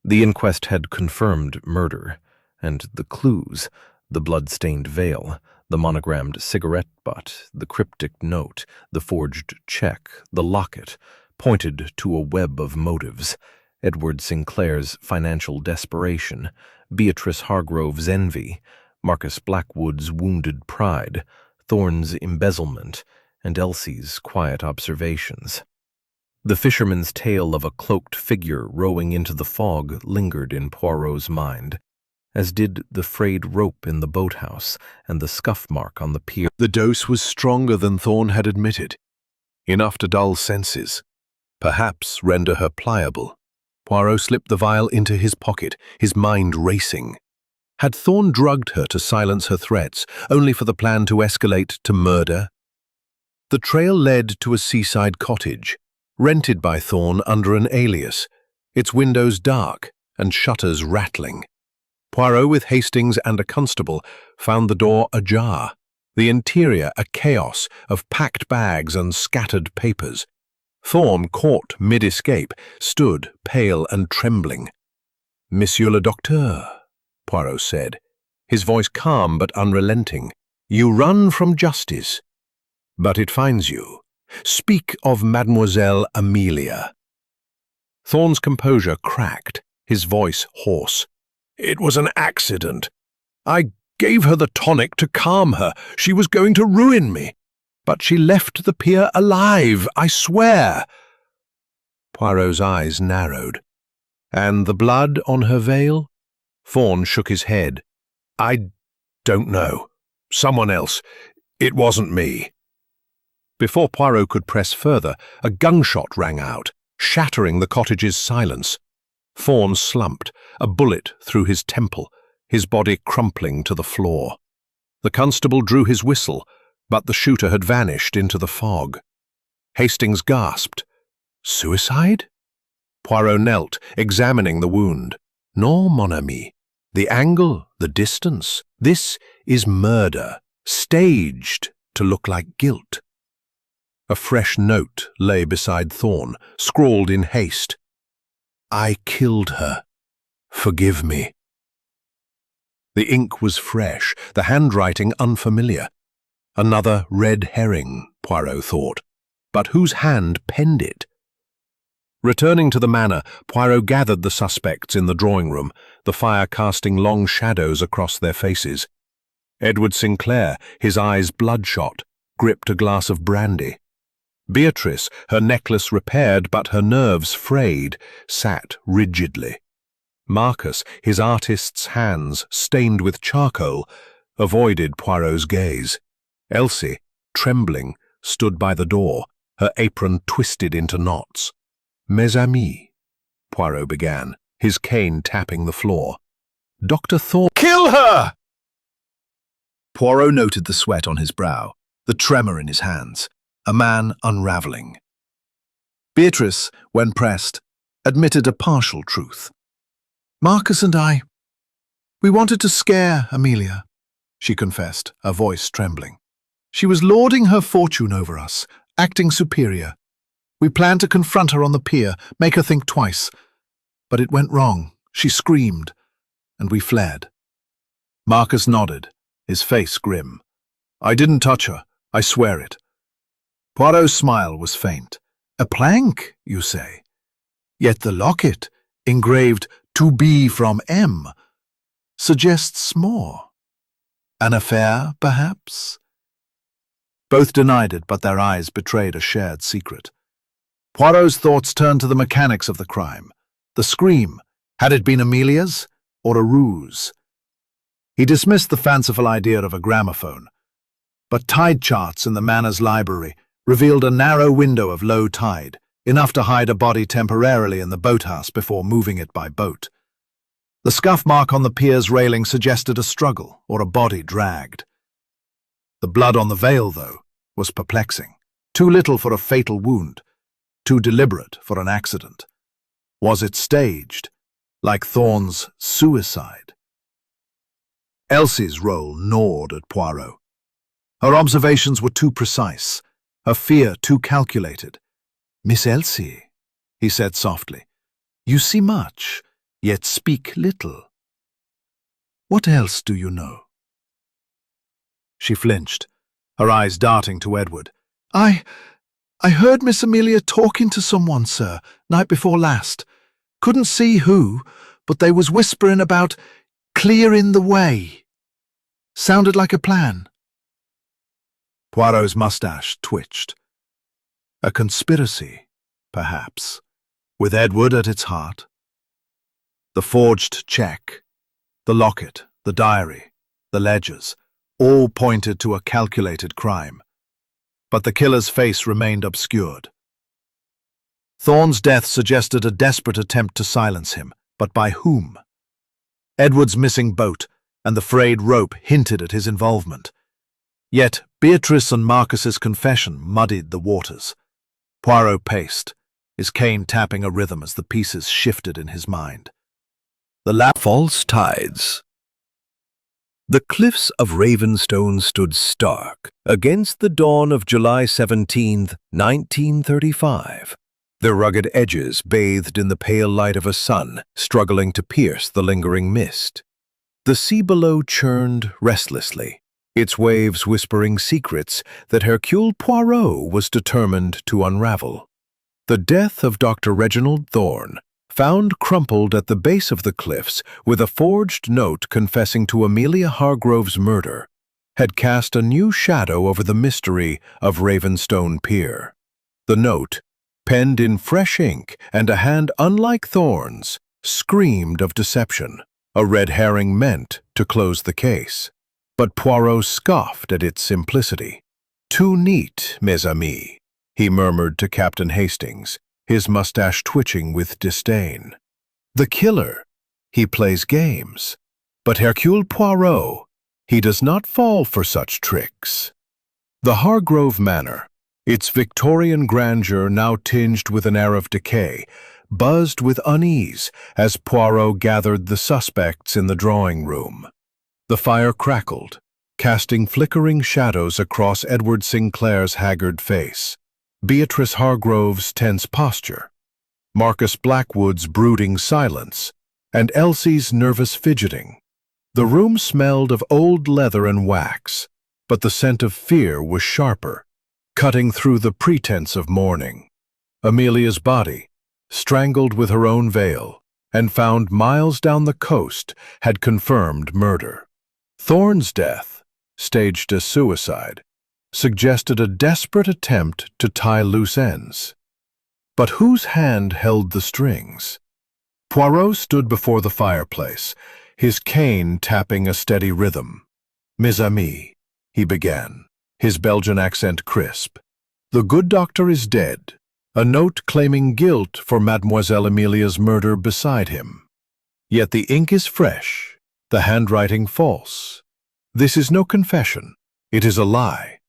The inquest had confirmed murder, and the clues, the blood-stained veil, the monogrammed cigarette butt, the cryptic note, the forged check, the locket, pointed to a web of motives: Edward Sinclair's financial desperation, Beatrice Hargrove's envy, Marcus Blackwood's wounded pride, Thorne's embezzlement, and Elsie's quiet observations. The fisherman's tale of a cloaked figure rowing into the fog lingered in Poirot's mind, as did the frayed rope in the boathouse and the scuff mark on the pier.
The dose was stronger than Thorne had admitted, enough to dull senses, perhaps render her pliable. Poirot slipped the vial into his pocket, his mind racing. Had Thorne drugged her to silence her threats, only for the plan to escalate to murder? The trail led to a seaside cottage, rented by Thorne under an alias, its windows dark and shutters rattling. Poirot, with Hastings and a constable, found the door ajar, the interior a chaos of packed bags and scattered papers. Thorne, caught mid-escape, stood pale and trembling. "Monsieur le Docteur," Poirot said, his voice calm but unrelenting, "you run from justice, but it finds you. Speak of Mademoiselle Amelia." Thorne's composure cracked, his voice hoarse. "It was an accident. I gave her the tonic to calm her. She was going to ruin me. But she left the pier alive, I swear." Poirot's eyes narrowed. "And the blood on her veil?" Thorne shook his head. "I don't know. Someone else. It wasn't me." Before Poirot could press further, a gunshot rang out, shattering the cottage's silence. Thorne slumped, a bullet through his temple, his body crumpling to the floor. The constable drew his whistle, but the shooter had vanished into the fog. Hastings gasped. "Suicide?" Poirot knelt, examining the wound. "No, mon ami. The angle, the distance. This is murder, staged to look like guilt." A fresh note lay beside Thorne, scrawled in haste. "I killed her. Forgive me." The ink was fresh, the handwriting unfamiliar. Another red herring, Poirot thought. But whose hand penned it? Returning to the manor, Poirot gathered the suspects in the drawing room, the fire casting long shadows across their faces. Edward Sinclair, his eyes bloodshot, gripped a glass of brandy. Beatrice, her necklace repaired but her nerves frayed, sat rigidly. Marcus, his artist's hands stained with charcoal, avoided Poirot's gaze. Elsie, trembling, stood by the door, her apron twisted into knots. "Mes amis," Poirot began, his cane tapping the floor. "Dr. Thorne—" "Kill her!" Poirot noted the sweat on his brow, the tremor in his hands, a man unraveling. Beatrice, when pressed, admitted a partial truth. "Marcus and we wanted to scare Amelia," she confessed, her voice trembling. "She was lording her fortune over us, acting superior. We planned to confront her on the pier, make her think twice. But it went wrong. She screamed, and we fled." Marcus nodded, his face grim. "I didn't touch her, I swear it." Poirot's smile was faint. "A plank, you say? Yet the locket, engraved 'To be from M,' suggests more. An affair, perhaps?" Both denied it, but their eyes betrayed a shared secret. Poirot's thoughts turned to the mechanics of the crime. The scream, had it been Amelia's, or a ruse? He dismissed the fanciful idea of a gramophone. But tide charts in the manor's library revealed a narrow window of low tide, enough to hide a body temporarily in the boathouse before moving it by boat. The scuff mark on the pier's railing suggested a struggle or a body dragged. The blood on the veil, though, was perplexing. Too little for a fatal wound, too deliberate for an accident. Was it staged, like Thorne's suicide? Elsie's role gnawed at Poirot. Her observations were too precise, her fear too calculated. "Miss Elsie," he said softly, "you see much, yet speak little. What else do you know?" She flinched, her eyes darting to Edward. I heard Miss Amelia talking to someone, sir, night before last. Couldn't see who, but they was whispering about clearing the way. Sounded like a plan." Poirot's mustache twitched. A conspiracy, perhaps, with Edward at its heart. The forged check, the locket, the diary, the ledgers, all pointed to a calculated crime. But the killer's face remained obscured. Thorne's death suggested a desperate attempt to silence him, but by whom? Edward's missing boat and the frayed rope hinted at his involvement. Yet Beatrice and Marcus's confession muddied the waters. Poirot paced, his cane tapping a rhythm as the pieces shifted in his mind. False tides. The cliffs of Ravenstone stood stark against the dawn of July 17th, 1935. Their rugged edges bathed in the pale light of a sun struggling to pierce the lingering mist. The sea below churned restlessly, its waves whispering secrets that Hercule Poirot was determined to unravel. The death of Dr. Reginald Thorne, found crumpled at the base of the cliffs with a forged note confessing to Amelia Hargrove's murder, had cast a new shadow over the mystery of Ravenstone Pier. The note, penned in fresh ink and a hand unlike Thorne's, screamed of deception, a red herring meant to close the case. But Poirot scoffed at its simplicity. "Too neat, mes amis," he murmured to Captain Hastings, his mustache twitching with disdain. "The killer, he plays games, but Hercule Poirot, he does not fall for such tricks." The Hargrove Manor, its Victorian grandeur now tinged with an air of decay, buzzed with unease as Poirot gathered the suspects in the drawing room. The fire crackled, casting flickering shadows across Edward Sinclair's haggard face, Beatrice Hargrove's tense posture, Marcus Blackwood's brooding silence, and Elsie's nervous fidgeting. The room smelled of old leather and wax, but the scent of fear was sharper, cutting through the pretense of mourning. Amelia's body, strangled with her own veil, and found miles down the coast, had confirmed murder. Thorne's death, staged as suicide, suggested a desperate attempt to tie loose ends. But whose hand held the strings? Poirot stood before the fireplace, his cane tapping a steady rhythm. "Mes amis," he began, his Belgian accent crisp. "The good doctor is dead." A note claiming guilt for Mademoiselle Amelia's murder beside him. Yet the ink is fresh, the handwriting false. This is no confession, it is a lie.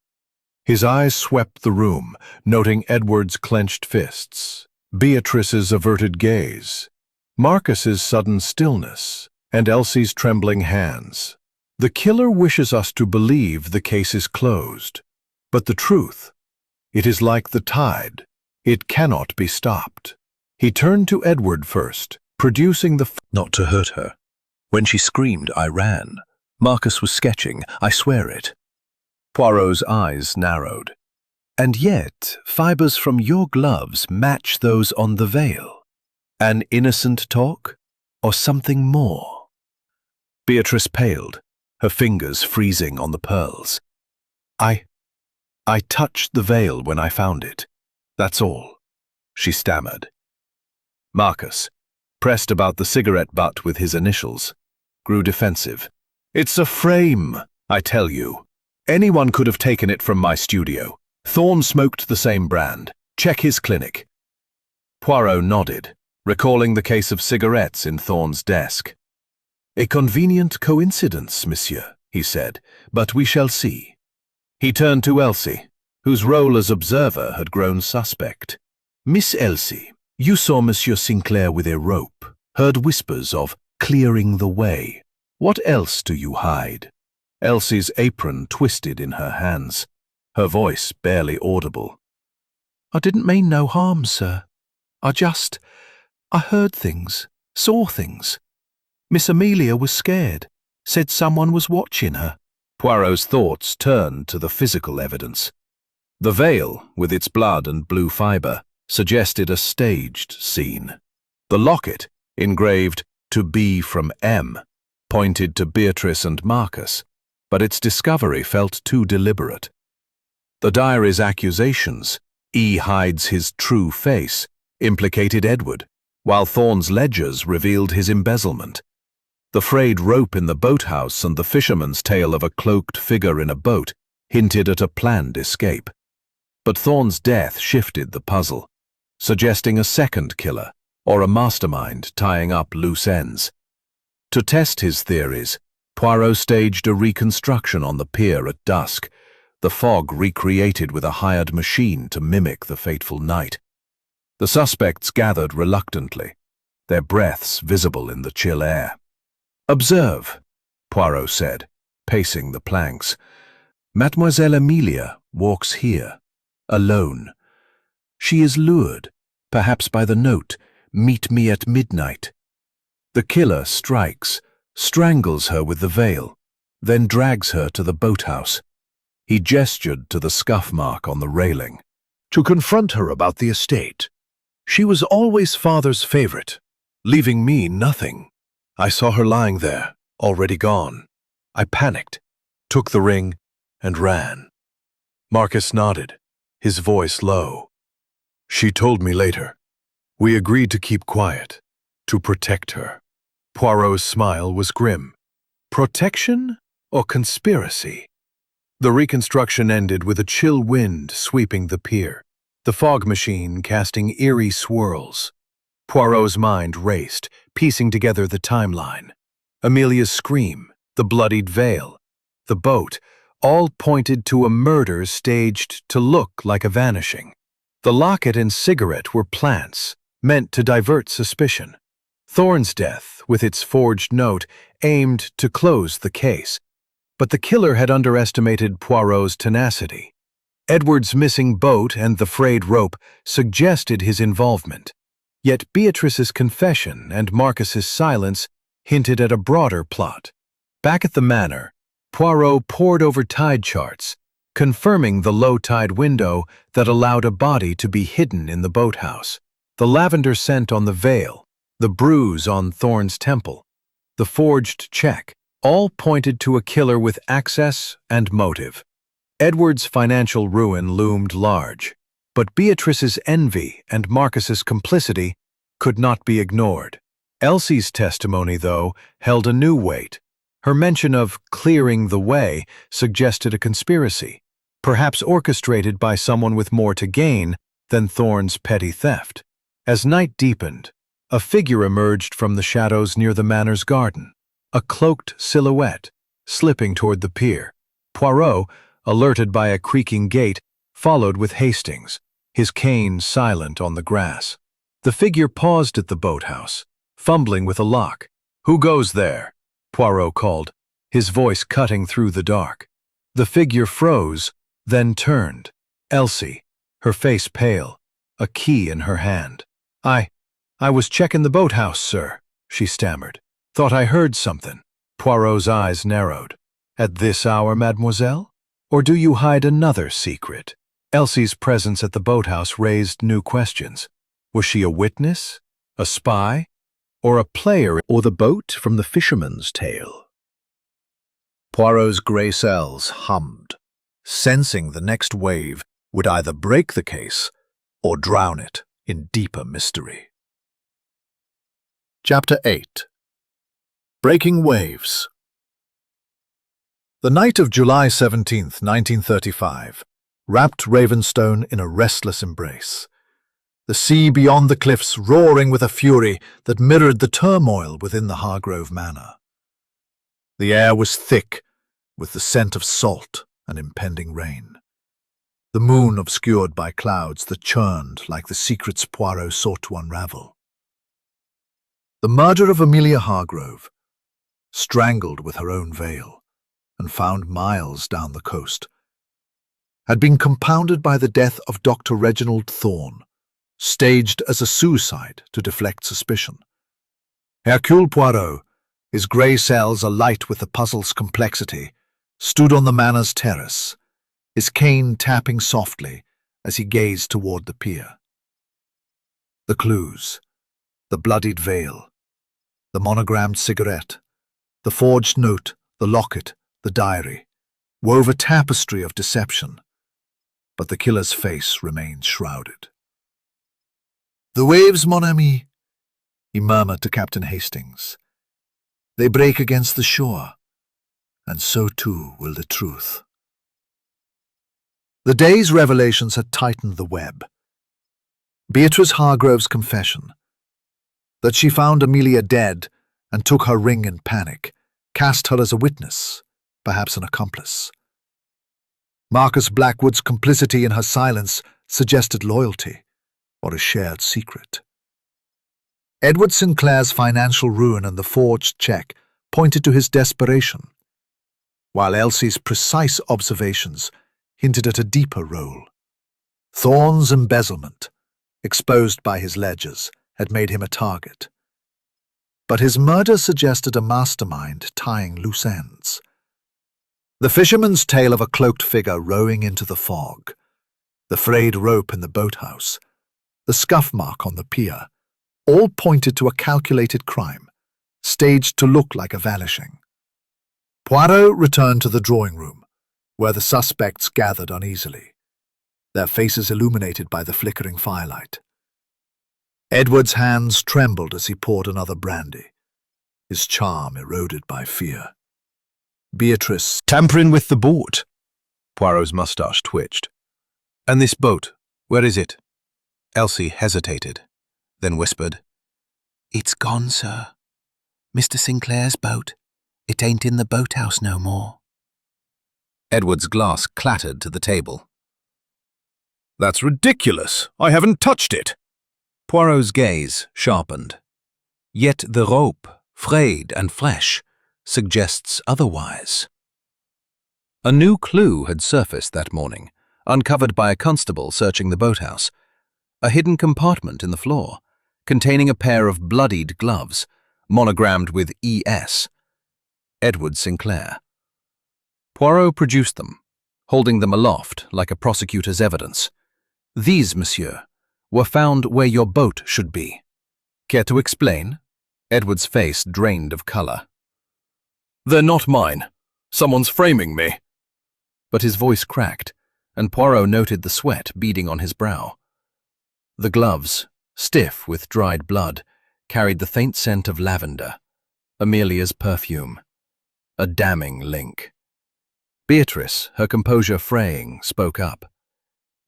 His eyes swept the room, noting Edward's clenched fists, Beatrice's averted gaze, Marcus's sudden stillness, and Elsie's trembling hands. The killer wishes us to believe the case is closed. But the truth, it is like the tide. It cannot be stopped. He turned to Edward first, producing the
Not to hurt her. When she screamed, I ran. Marcus was sketching, I swear it. Poirot's eyes narrowed. And yet, fibers from your gloves match those on the veil. An innocent talk, or something more? Beatrice paled, her fingers freezing on the pearls. I touched the veil when I found it. That's all, she stammered. Marcus, pressed about the cigarette butt with his initials, grew defensive. It's a frame, I tell you. Anyone could have taken it from my studio. Thorne smoked the same brand. Check his clinic. Poirot nodded, recalling the case of cigarettes in Thorne's desk. A convenient coincidence, monsieur, he said, but we shall see. He turned to Elsie, whose role as observer had grown suspect. Miss Elsie, You saw Monsieur Sinclair with a rope, heard whispers of clearing the way. What else do you hide? Elsie's apron twisted in her hands, her voice barely audible. I didn't mean no harm, sir. I heard things, saw things. Miss Amelia was scared, said someone was watching her. Poirot's thoughts turned to the physical evidence. The veil, with its blood and blue fibre, suggested a staged scene. The locket, engraved "To be from M," pointed to Beatrice and Marcus, but its discovery felt too deliberate. The diary's accusations, "E hides his true face," implicated Edward, while Thorne's ledgers revealed his embezzlement. The frayed rope in the boathouse and the fisherman's tale of a cloaked figure in a boat hinted at a planned escape. But Thorne's death shifted the puzzle, suggesting a second killer or a mastermind tying up loose ends. To test his theories, Poirot staged a reconstruction on the pier at dusk, the fog recreated with a hired machine to mimic the fateful night. The suspects gathered reluctantly, their breaths visible in the chill air. "Observe," Poirot said, pacing the planks. "Mademoiselle Amelia walks here, alone. She is lured, perhaps by the note, 'Meet me at midnight.' The killer strikes, strangles her with the veil, then drags her to the boathouse." He gestured to the scuff mark on the railing. "To confront her about the estate. She was always father's favorite, leaving me nothing. I saw her lying there, already gone. I panicked, took the ring, and ran." Marcus nodded, his voice low. "She told me later. We agreed to keep quiet, to protect her." Poirot's smile was grim. Protection or conspiracy? The reconstruction ended with a chill wind sweeping the pier, the fog machine casting eerie swirls. Poirot's mind raced, piecing together the timeline. Amelia's scream, the bloodied veil, the boat, all pointed to a murder staged to look like a vanishing. The locket and cigarette were plants, meant to divert suspicion. Thorne's death, with its forged note, aimed to close the case. But the killer had underestimated Poirot's tenacity. Edward's missing boat and the frayed rope suggested his involvement. Yet Beatrice's confession and Marcus's silence hinted at a broader plot. Back at the manor, Poirot pored over tide charts, confirming the low-tide window that allowed a body to be hidden in the boathouse. The lavender scent on the veil, the bruise on Thorne's temple, the forged check, all pointed to a killer with access and motive. Edward's financial ruin loomed large, but Beatrice's envy and Marcus's complicity could not be ignored. Elsie's testimony, though, held a new weight. Her mention of clearing the way suggested a conspiracy, perhaps orchestrated by someone with more to gain than Thorne's petty theft. As night deepened, a figure emerged from the shadows near the manor's garden, a cloaked silhouette, slipping toward the pier. Poirot, alerted by a creaking gate, followed with Hastings, his cane silent on the grass. The figure paused at the boathouse, fumbling with a lock. "Who goes there?" Poirot called, his voice cutting through the dark. The figure froze, then turned. Elsie, her face pale, a key in her hand. I was checking the boathouse, sir," she stammered. "Thought I heard something." Poirot's eyes narrowed. "At this hour, mademoiselle? Or do you hide another secret?" Elsie's presence at the boathouse raised new questions. Was she a witness, a spy, or a player, or the boat from the fisherman's tale? Poirot's grey cells hummed, sensing the next wave would either break the case or drown it in deeper mystery. Chapter 8. Breaking Waves. The night of July 17th, 1935, wrapped Ravenstone in a restless embrace. The sea beyond the cliffs roaring with a fury that mirrored the turmoil within the Hargrove Manor. The air was thick, with the scent of salt and impending rain.
the moon obscured by clouds that churned like the secrets Poirot sought to unravel. The murder of Amelia Hargrove, strangled with her own veil and found miles down the coast, had been compounded by the death of Dr. Reginald Thorne, staged as a suicide to deflect suspicion. Hercule Poirot, his grey cells alight with the puzzle's complexity, stood on the manor's terrace, his cane tapping softly as he gazed toward the pier. The clues, the bloodied veil, the monogrammed cigarette, the forged note, the locket, the diary, wove a tapestry of deception, but the killer's face remained shrouded. "The waves, mon ami," he murmured to Captain Hastings. "They break against the shore, and so too will the truth." The day's revelations had tightened the web. Beatrice Hargrove's confession, that she found Amelia dead and took her ring in panic, cast her as a witness, perhaps an accomplice. Marcus Blackwood's complicity in her silence suggested loyalty, or a shared secret. Edward Sinclair's financial ruin and the forged check pointed to his desperation, while Elsie's precise observations hinted at a deeper role. Thorne's embezzlement, exposed by his ledgers, had made him a target. But his murder suggested a mastermind tying loose ends. The fisherman's tale of a cloaked figure rowing into the fog, the frayed rope in the boathouse, the scuff mark on the pier, all pointed to a calculated crime, staged to look like a vanishing. Poirot returned to the drawing room, where the suspects gathered uneasily, their faces illuminated by the flickering firelight. Edward's hands trembled as he poured another brandy, his charm eroded by fear. Beatrice,
"Tampering with the boat." Poirot's moustache twitched. "And this boat, where is it?" Elsie hesitated, then whispered,
"It's gone, sir. Mr. Sinclair's boat. It ain't in the boathouse no more."
Edward's glass clattered to the table. "That's ridiculous. I haven't touched it." Poirot's gaze sharpened. "Yet the rope, frayed and fresh, suggests otherwise." A new clue had surfaced that morning, uncovered by a constable searching the boathouse. A hidden compartment in the floor, containing a pair of bloodied gloves, monogrammed with E.S. Edward Sinclair. Poirot produced them, holding them aloft like a prosecutor's evidence. "These, monsieur, were found where your boat should be." "Care to explain?" Edward's face drained of color. "They're not mine. Someone's framing me." But his voice cracked, and Poirot noted the sweat beading on his brow. The gloves, stiff with dried blood, carried the faint scent of lavender, Amelia's perfume. A damning link. Beatrice, her composure fraying, spoke up.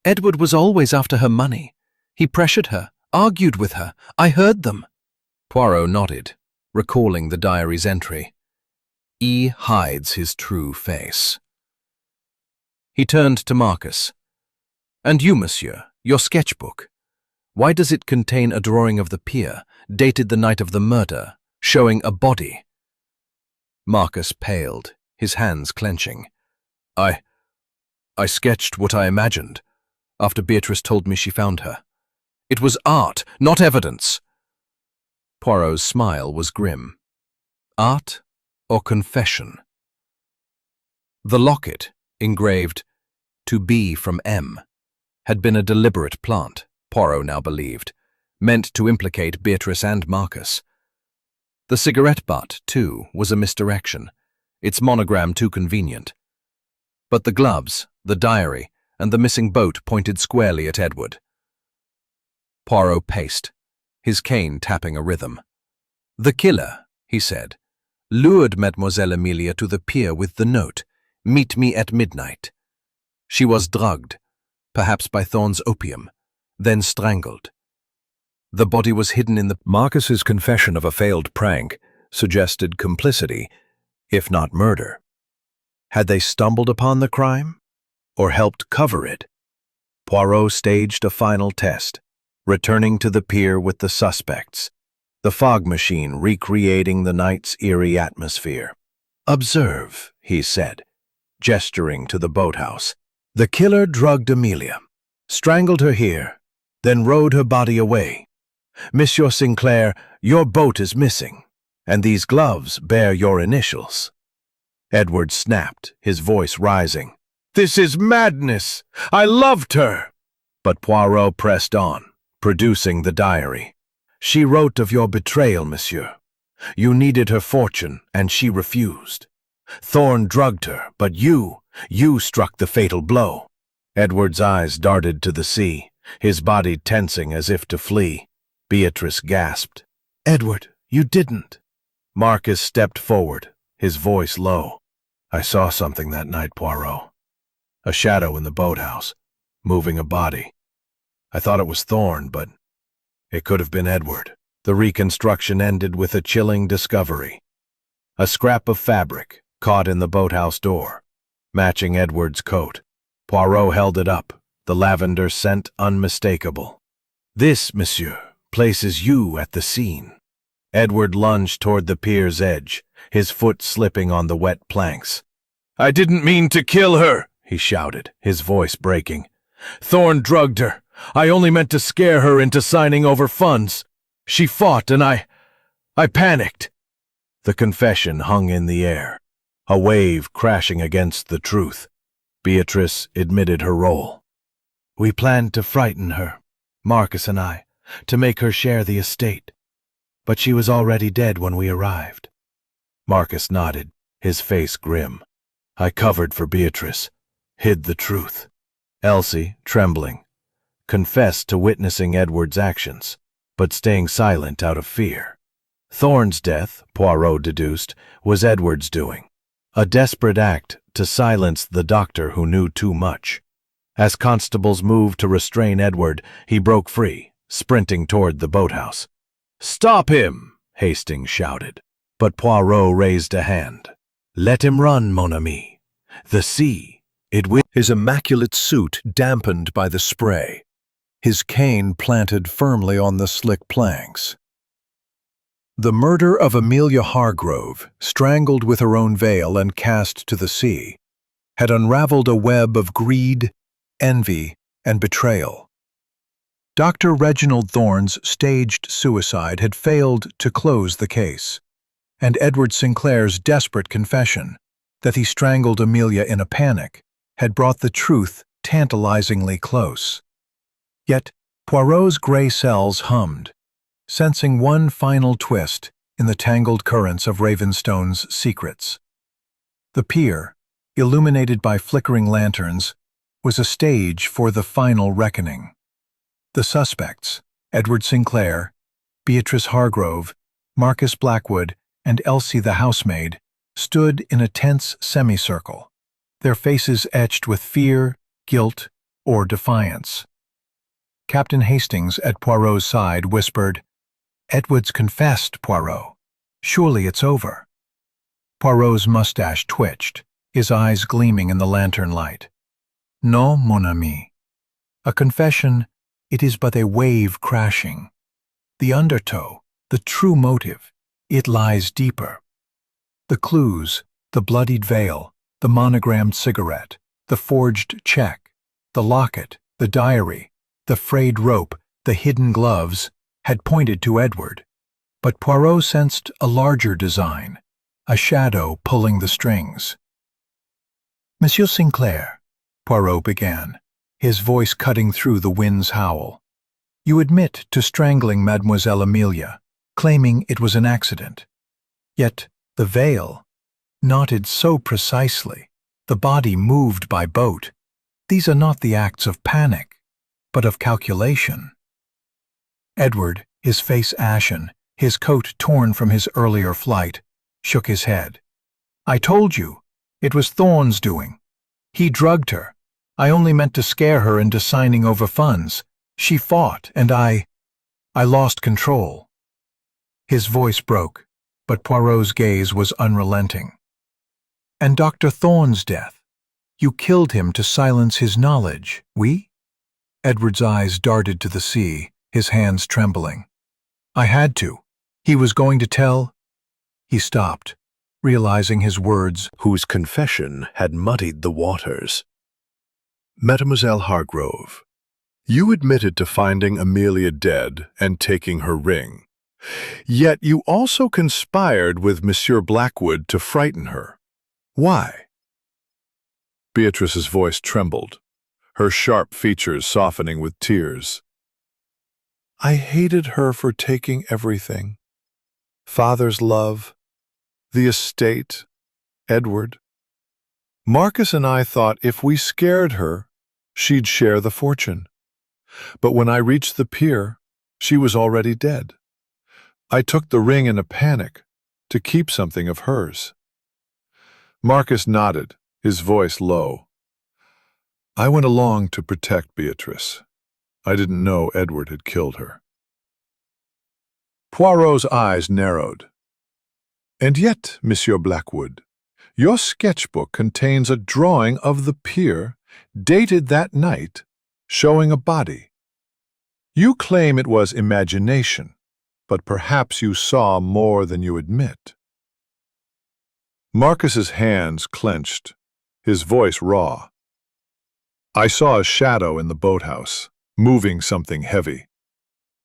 "Edward was always after her money. He pressured her, argued with her. I heard them." Poirot nodded, recalling the diary's entry. "E hides his true face." He turned to Marcus. "And you, monsieur, your sketchbook. Why does it contain a drawing of the pier, dated the night of the murder, showing a body?" Marcus paled, his hands clenching. I sketched what I imagined, after Beatrice told me she found her. It was art, not evidence." Poirot's smile was grim. Art or confession? The locket, engraved, "To B from M," had been a deliberate plant, Poirot now believed, meant to implicate Beatrice and Marcus. The cigarette butt, too, was a misdirection, its monogram too convenient. But the gloves, the diary, and the missing boat pointed squarely at Edward. Poirot paced, his cane tapping a rhythm. "The killer," he said, "lured Mademoiselle Amelia to the pier with the note, 'Meet me at midnight.' She was drugged, perhaps by Thorne's opium, then strangled. The body was hidden in the—" Marcus's confession of a failed prank suggested complicity, if not murder. Had they stumbled upon the crime, or helped cover it? Poirot staged a final test, returning to the pier with the suspects, the fog machine recreating the night's eerie atmosphere. "Observe," he said, gesturing to the boathouse. "The killer drugged Amelia, strangled her here, then rowed her body away. Monsieur Sinclair, your boat is missing, and these gloves bear your initials." Edward snapped, his voice rising. "This is madness! I loved her!" But Poirot pressed on, producing the diary. "She wrote of your betrayal, monsieur. You needed her fortune, and she refused. Thorne drugged her, but you struck the fatal blow." Edward's eyes darted to the sea, his body tensing as if to flee. Beatrice gasped. "Edward, you didn't." Marcus stepped forward, his voice low. "I saw something that night, Poirot. A shadow in the boathouse, moving a body. I thought it was Thorne, but it could have been Edward." The reconstruction ended with a chilling discovery. A scrap of fabric caught in the boathouse door, matching Edward's coat. Poirot held it up, the lavender scent unmistakable. "This, monsieur, places you at the scene." Edward lunged toward the pier's edge, his foot slipping on the wet planks. "I didn't mean to kill her," he shouted, his voice breaking. "Thorne drugged her. I only meant to scare her into signing over funds. She fought and I panicked." The confession hung in the air, a wave crashing against the truth. Beatrice admitted her role. "We planned to frighten her, Marcus and I, to make her share the estate. But she was already dead when we arrived." Marcus nodded, his face grim. "I covered for Beatrice, hid the truth." Elsie, trembling, confessed to witnessing Edward's actions, but staying silent out of fear. Thorne's death, Poirot deduced, was Edward's doing, a desperate act to silence the doctor who knew too much. As constables moved to restrain Edward, he broke free, sprinting toward the boathouse. "Stop him!" Hastings shouted, but Poirot raised a hand. "Let him run, mon ami. The sea, it will—"
His immaculate suit dampened by the spray, his cane planted firmly on the slick planks. The murder of Amelia Hargrove, strangled with her own veil and cast to the sea, had unraveled a web of greed, envy, and betrayal. Dr. Reginald Thorne's staged suicide had failed to close the case, and Edward Sinclair's desperate confession that he strangled Amelia in a panic had brought the truth tantalizingly close. Yet Poirot's gray cells hummed, sensing one final twist in the tangled currents of Ravenstone's secrets. The pier, illuminated by flickering lanterns, was a stage for the final reckoning. The suspects, Edward Sinclair, Beatrice Hargrove, Marcus Blackwood, and Elsie the housemaid, stood in a tense semicircle, their faces etched with fear, guilt, or defiance. Captain Hastings at Poirot's side whispered, "Edward's confessed, Poirot. Surely it's over." Poirot's mustache twitched, his eyes gleaming in the lantern light. "No, mon ami. A confession, it is but a wave crashing. The undertow, the true motive, it lies deeper. The clues, the bloodied veil, the monogrammed cigarette, the forged check, the locket, the diary, the frayed rope, the hidden gloves, had pointed to Edward. But Poirot sensed a larger design, a shadow pulling the strings. "Monsieur Sinclair," Poirot began, his voice cutting through the wind's howl, "you admit to strangling Mademoiselle Amelia, claiming it was an accident. Yet the veil, knotted so precisely, the body moved by boat, these are not the acts of panic, but of calculation." Edward, his face ashen, his coat torn from his earlier flight, shook his head. "I told you, it was Thorne's doing. He drugged her. I only meant to scare her into signing over funds. She fought, and I lost control." His voice broke, but Poirot's gaze was unrelenting. "And Dr. Thorne's death? You killed him to silence his knowledge, oui?" Edward's eyes darted to the sea, his hands trembling. I had to. He was going to tell. He stopped, realizing his words,
whose confession had muddied the waters. Mademoiselle Hargrove, you admitted to finding Amelia dead and taking her ring. Yet you also conspired with Monsieur Blackwood to frighten her. Why? Beatrice's voice trembled, her sharp features softening with tears. I hated her for taking everything. Father's love, the estate, Edward. Marcus and I thought if we scared her, she'd share the fortune. But when I reached the pier, she was already dead. I took the ring in a panic to keep something of hers. Marcus nodded, his voice low. I went along to protect Beatrice. I didn't know Edward had killed her. Poirot's eyes narrowed. And yet, Monsieur Blackwood, your sketchbook contains a drawing of the pier, dated that night, showing a body. You claim it was imagination, but perhaps you saw more than you admit. Marcus's hands clenched, his voice raw. I saw a shadow in the boathouse, moving something heavy.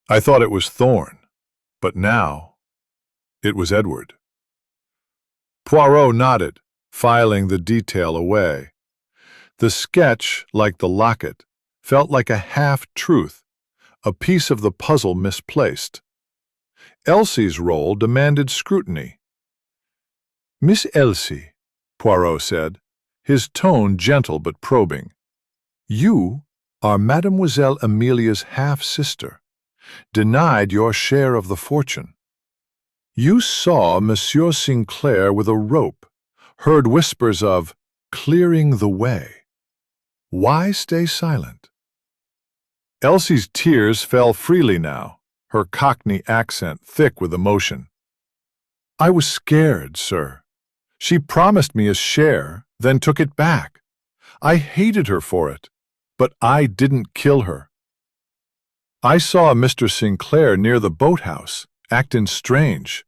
I thought it was Thorne, but now it was Edward. Poirot nodded, filing the detail away. The sketch, like the locket, felt like a half-truth, a piece of the puzzle misplaced. Elsie's role demanded scrutiny. Miss Elsie, Poirot said, his tone gentle but probing, you are Mademoiselle Amelia's half-sister, denied your share of the fortune. You saw Monsieur Sinclair with a rope, heard whispers of clearing the way. Why stay silent? Elsie's tears fell freely now, her Cockney accent thick with emotion. I was scared, sir. She promised me a share, then took it back. I hated her for it, but I didn't kill her. I saw Mr. Sinclair near the boathouse, actin' strange,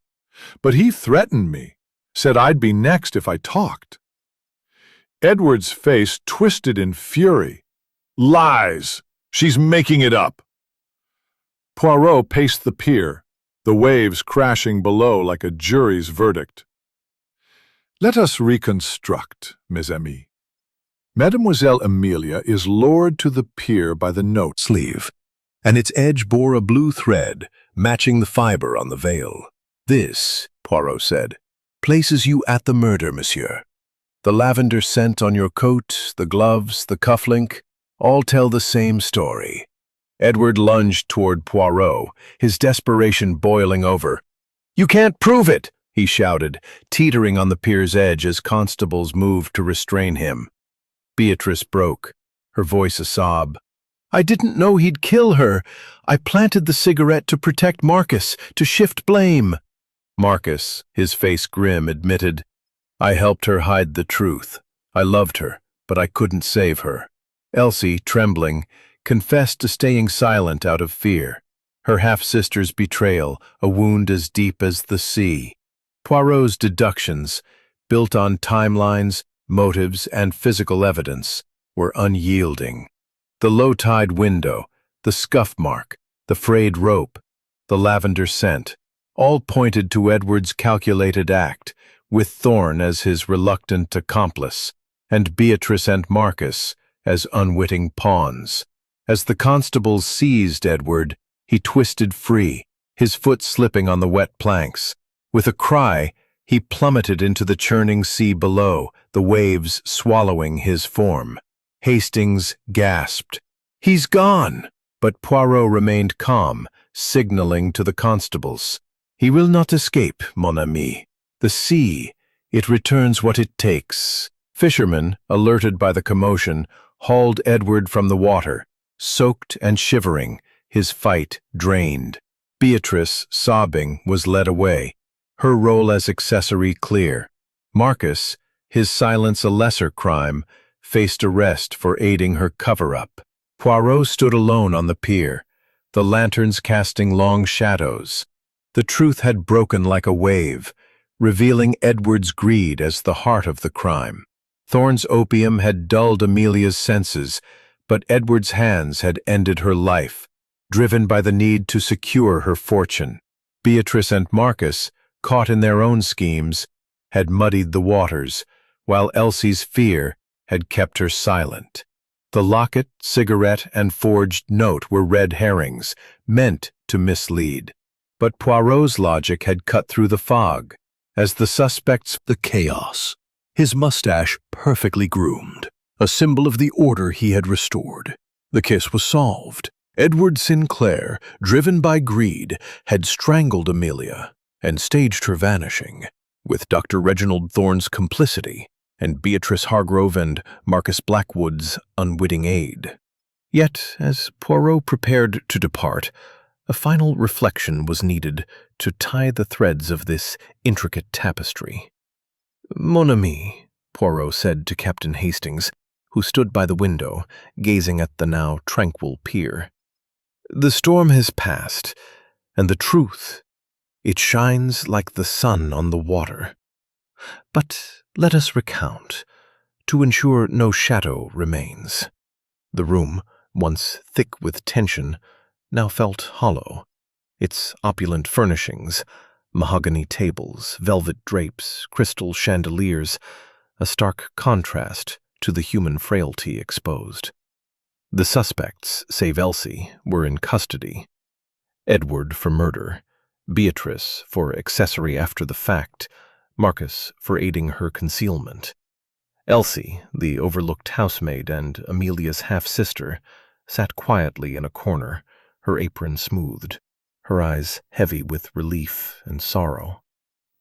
but he threatened me, said I'd be next if I talked. Edward's face twisted in fury. Lies! She's making it up! Poirot paced the pier, the waves crashing below like a jury's verdict. Let us reconstruct, mes amis. Mademoiselle Amelia is lured to the pier by the note sleeve, and its edge bore a blue thread, matching the fiber on the veil. This, Poirot said, places you at the murder, monsieur. The lavender scent on your coat, the gloves, the cufflink, all tell the same story. Edward lunged toward Poirot, his desperation boiling over. You can't prove it, he shouted, teetering on the pier's edge as constables moved to restrain him. Beatrice broke, her voice a sob. I didn't know he'd kill her. I planted the cigarette to protect Marcus, to shift blame. Marcus, his face grim, admitted, I helped her hide the truth. I loved her, but I couldn't save her. Elsie, trembling, confessed to staying silent out of fear. Her half-sister's betrayal, a wound as deep as the sea. Poirot's deductions, built on timelines, motives, and physical evidence, were unyielding. The low-tide window, the scuff mark, the frayed rope, the lavender scent, all pointed to Edward's calculated act, with Thorne as his reluctant accomplice, and Beatrice and Marcus as unwitting pawns. As the constables seized Edward, he twisted free, his foot slipping on the wet planks. With a cry, he plummeted into the churning sea below, the waves swallowing his form. Hastings gasped. He's gone! But Poirot remained calm, signaling to the constables. He will not escape, mon ami. The sea, it returns what it takes. Fisherman, alerted by the commotion, hauled Edward from the water, soaked and shivering, his fight drained. Beatrice, sobbing, was led away, her role as accessory clear. Marcus, his silence a lesser crime, faced arrest for aiding her cover-up.
Poirot stood alone on the pier, the lanterns casting long shadows. The truth had broken like a wave, revealing Edward's greed as the heart of the crime. Thorne's opium had dulled Amelia's senses, but Edward's hands had ended her life, driven by the need to secure her fortune. Beatrice and Marcus, caught in their own schemes, had muddied the waters, while Elsie's fear had kept her silent. The locket, cigarette, and forged note were red herrings, meant to mislead. But Poirot's logic had cut through the fog. As the suspects, the chaos, his mustache perfectly groomed, a symbol of the order he had restored. The case was solved. Edward Sinclair, driven by greed, had strangled Amelia and staged her vanishing, with Dr. Reginald Thorne's complicity and Beatrice Hargrove and Marcus Blackwood's unwitting aid. Yet, as Poirot prepared to depart, a final reflection was needed to tie the threads of this intricate tapestry. "Mon ami," Poirot said to Captain Hastings, who stood by the window, gazing at the now tranquil pier. "The storm has passed, and the truth, it shines like the sun on the water. But let us recount, to ensure no shadow remains." The room, once thick with tension, now felt hollow. Its opulent furnishings, mahogany tables, velvet drapes, crystal chandeliers, a stark contrast to the human frailty exposed. The suspects, save Elsie, were in custody. Edward for murder, Beatrice for accessory after the fact, Marcus for aiding her concealment. Elsie, the overlooked housemaid and Amelia's half-sister, sat quietly in a corner, her apron smoothed, her eyes heavy with relief and sorrow.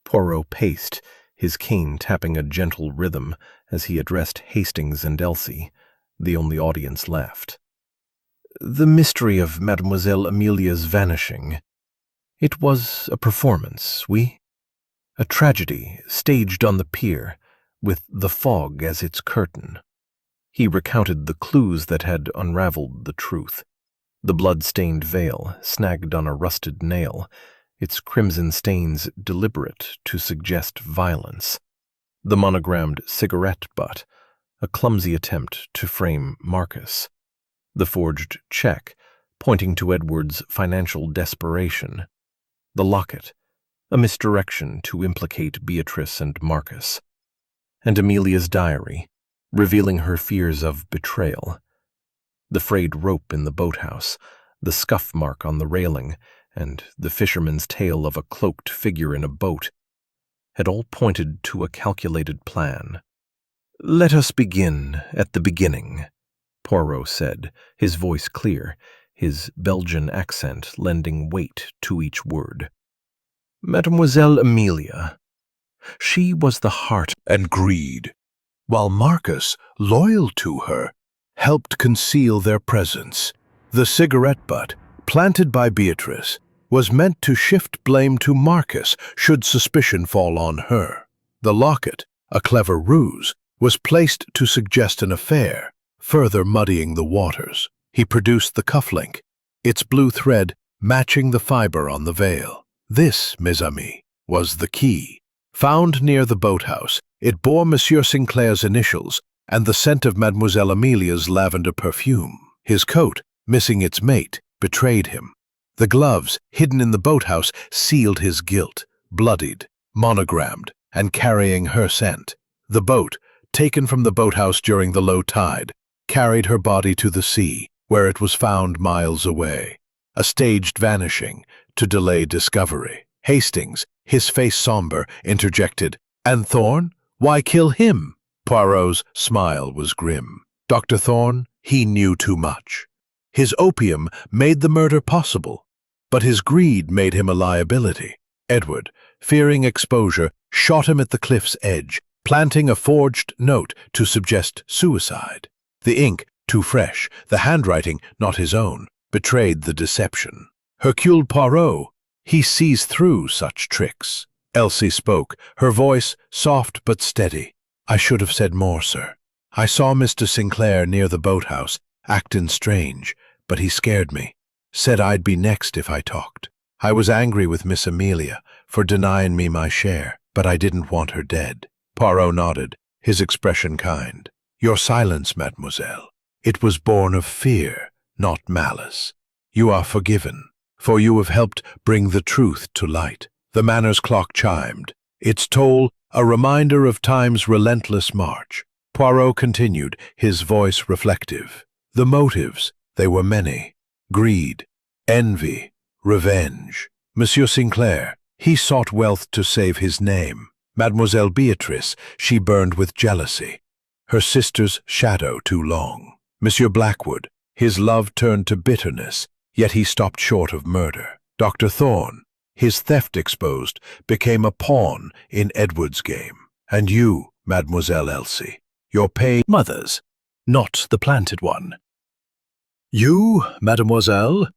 Poirot paced, his cane tapping a gentle rhythm as he addressed Hastings and Elsie, the only audience left. "The mystery of Mademoiselle Amelia's vanishing. It was a performance, oui? A tragedy staged on the pier, with the fog as its curtain." He recounted the clues that had unraveled the truth. The blood-stained veil, snagged on a rusted nail, its crimson stains deliberate to suggest violence. The monogrammed cigarette butt, a clumsy attempt to frame Marcus. The forged check, pointing to Edward's financial desperation. The locket, a misdirection to implicate Beatrice and Marcus. And Amelia's diary, revealing her fears of betrayal. The frayed rope in the boathouse, the scuff mark on the railing, and the fisherman's tale of a cloaked figure in a boat, had all pointed to a calculated plan. "Let us begin at the beginning," Poirot said, his voice clear, his Belgian accent lending weight to each word. "Mademoiselle Amelia, she was the heart
And greed, while Marcus, loyal to her, helped conceal their presence. The cigarette butt, planted by Beatrice, was meant to shift blame to Marcus should suspicion fall on her. The locket, a clever ruse, was placed to suggest an affair, further muddying the waters. He produced the cufflink, its blue thread matching the fiber on the veil. This, mes amis, was the key. Found near the boathouse, it bore Monsieur Sinclair's initials and the scent of Mademoiselle Amelia's lavender perfume. His coat, missing its mate, betrayed him. The gloves, hidden in the boathouse, sealed his guilt, bloodied, monogrammed, and carrying her scent. The boat, taken from the boathouse during the low tide, carried her body to the sea, where it was found miles away. A staged vanishing to delay discovery. Hastings, his face somber, interjected, "And Thorne? Why kill him?" Poirot's smile was grim. Dr. Thorne, he knew too much. His opium made the murder possible, but his greed made him a liability. Edward, fearing exposure, shot him at the cliff's edge, planting a forged note to suggest suicide. The ink, too fresh, the handwriting, not his own, betrayed the deception. Hercule Poirot, he sees through such tricks. Elsie spoke, her voice soft but steady. "I should have said more, sir. I saw Mr. Sinclair near the boathouse, actin' strange, but he scared me. Said I'd be next if I talked. I was angry with Miss Amelia for denying me my share, but I didn't want her dead. Poirot nodded, his expression kind. Your silence, mademoiselle. It was born of fear, not malice. You are forgiven, for you have helped bring the truth to light. The manor's clock chimed, its toll a reminder of time's relentless march. Poirot continued, his voice reflective. The motives, they were many. Greed, envy, revenge. Monsieur Sinclair, he sought wealth to save his name. Mademoiselle Beatrice, she burned with jealousy. Her sister's shadow too long. Monsieur Blackwood, his love turned to bitterness, yet he stopped short of murder. Dr. Thorne, his theft exposed, became a pawn in Edward's game. And you, Mademoiselle Elsie, your pain—
Mother's, not the planted one. You, mademoiselle,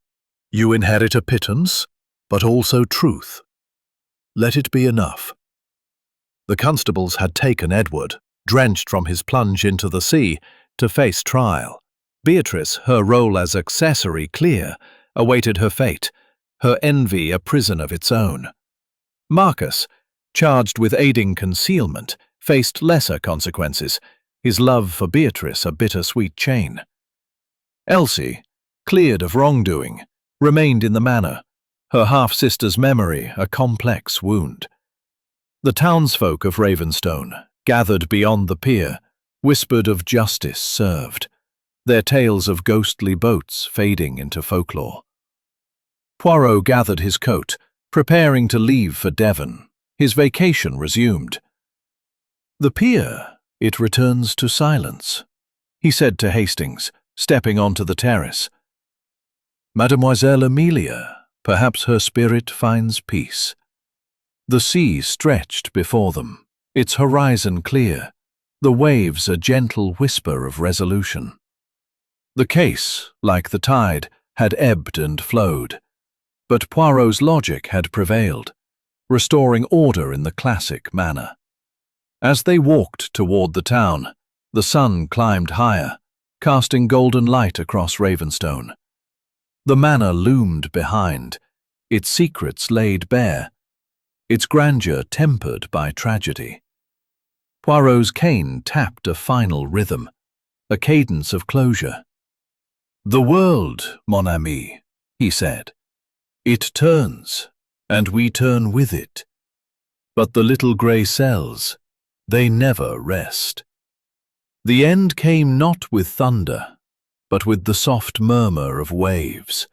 you inherit a pittance, but also truth. Let it be enough. The constables had taken Edward, drenched from his plunge into the sea, to face trial. Beatrice, her role as accessory clear, awaited her fate, her envy a prison of its own. Marcus, charged with aiding concealment, faced lesser consequences, his love for Beatrice a bittersweet chain. Elsie, cleared of wrongdoing, remained in the manor, her half-sister's memory a complex wound. The townsfolk of Ravenstone, gathered beyond the pier, whispered of justice served, their tales of ghostly boats fading into folklore. Poirot gathered his coat, preparing to leave for Devon, his vacation resumed. The pier, it returns to silence, he said to Hastings, stepping onto the terrace. Mademoiselle Amelia, perhaps her spirit finds peace. The sea stretched before them, its horizon clear, the waves a gentle whisper of resolution. The case, like the tide, had ebbed and flowed, but Poirot's logic had prevailed, restoring order in the classic manner. As they walked toward the town, the sun climbed higher, casting golden light across Ravenstone. The manor loomed behind, its secrets laid bare, its grandeur tempered by tragedy. Poirot's cane tapped a final rhythm, a cadence of closure. "The world, mon ami," he said. "It turns, and we turn with it. But the little grey cells, they never rest." The end came not with thunder, but with the soft murmur of waves,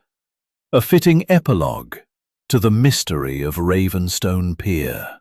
a fitting epilogue to the mystery of Ravenstone Pier.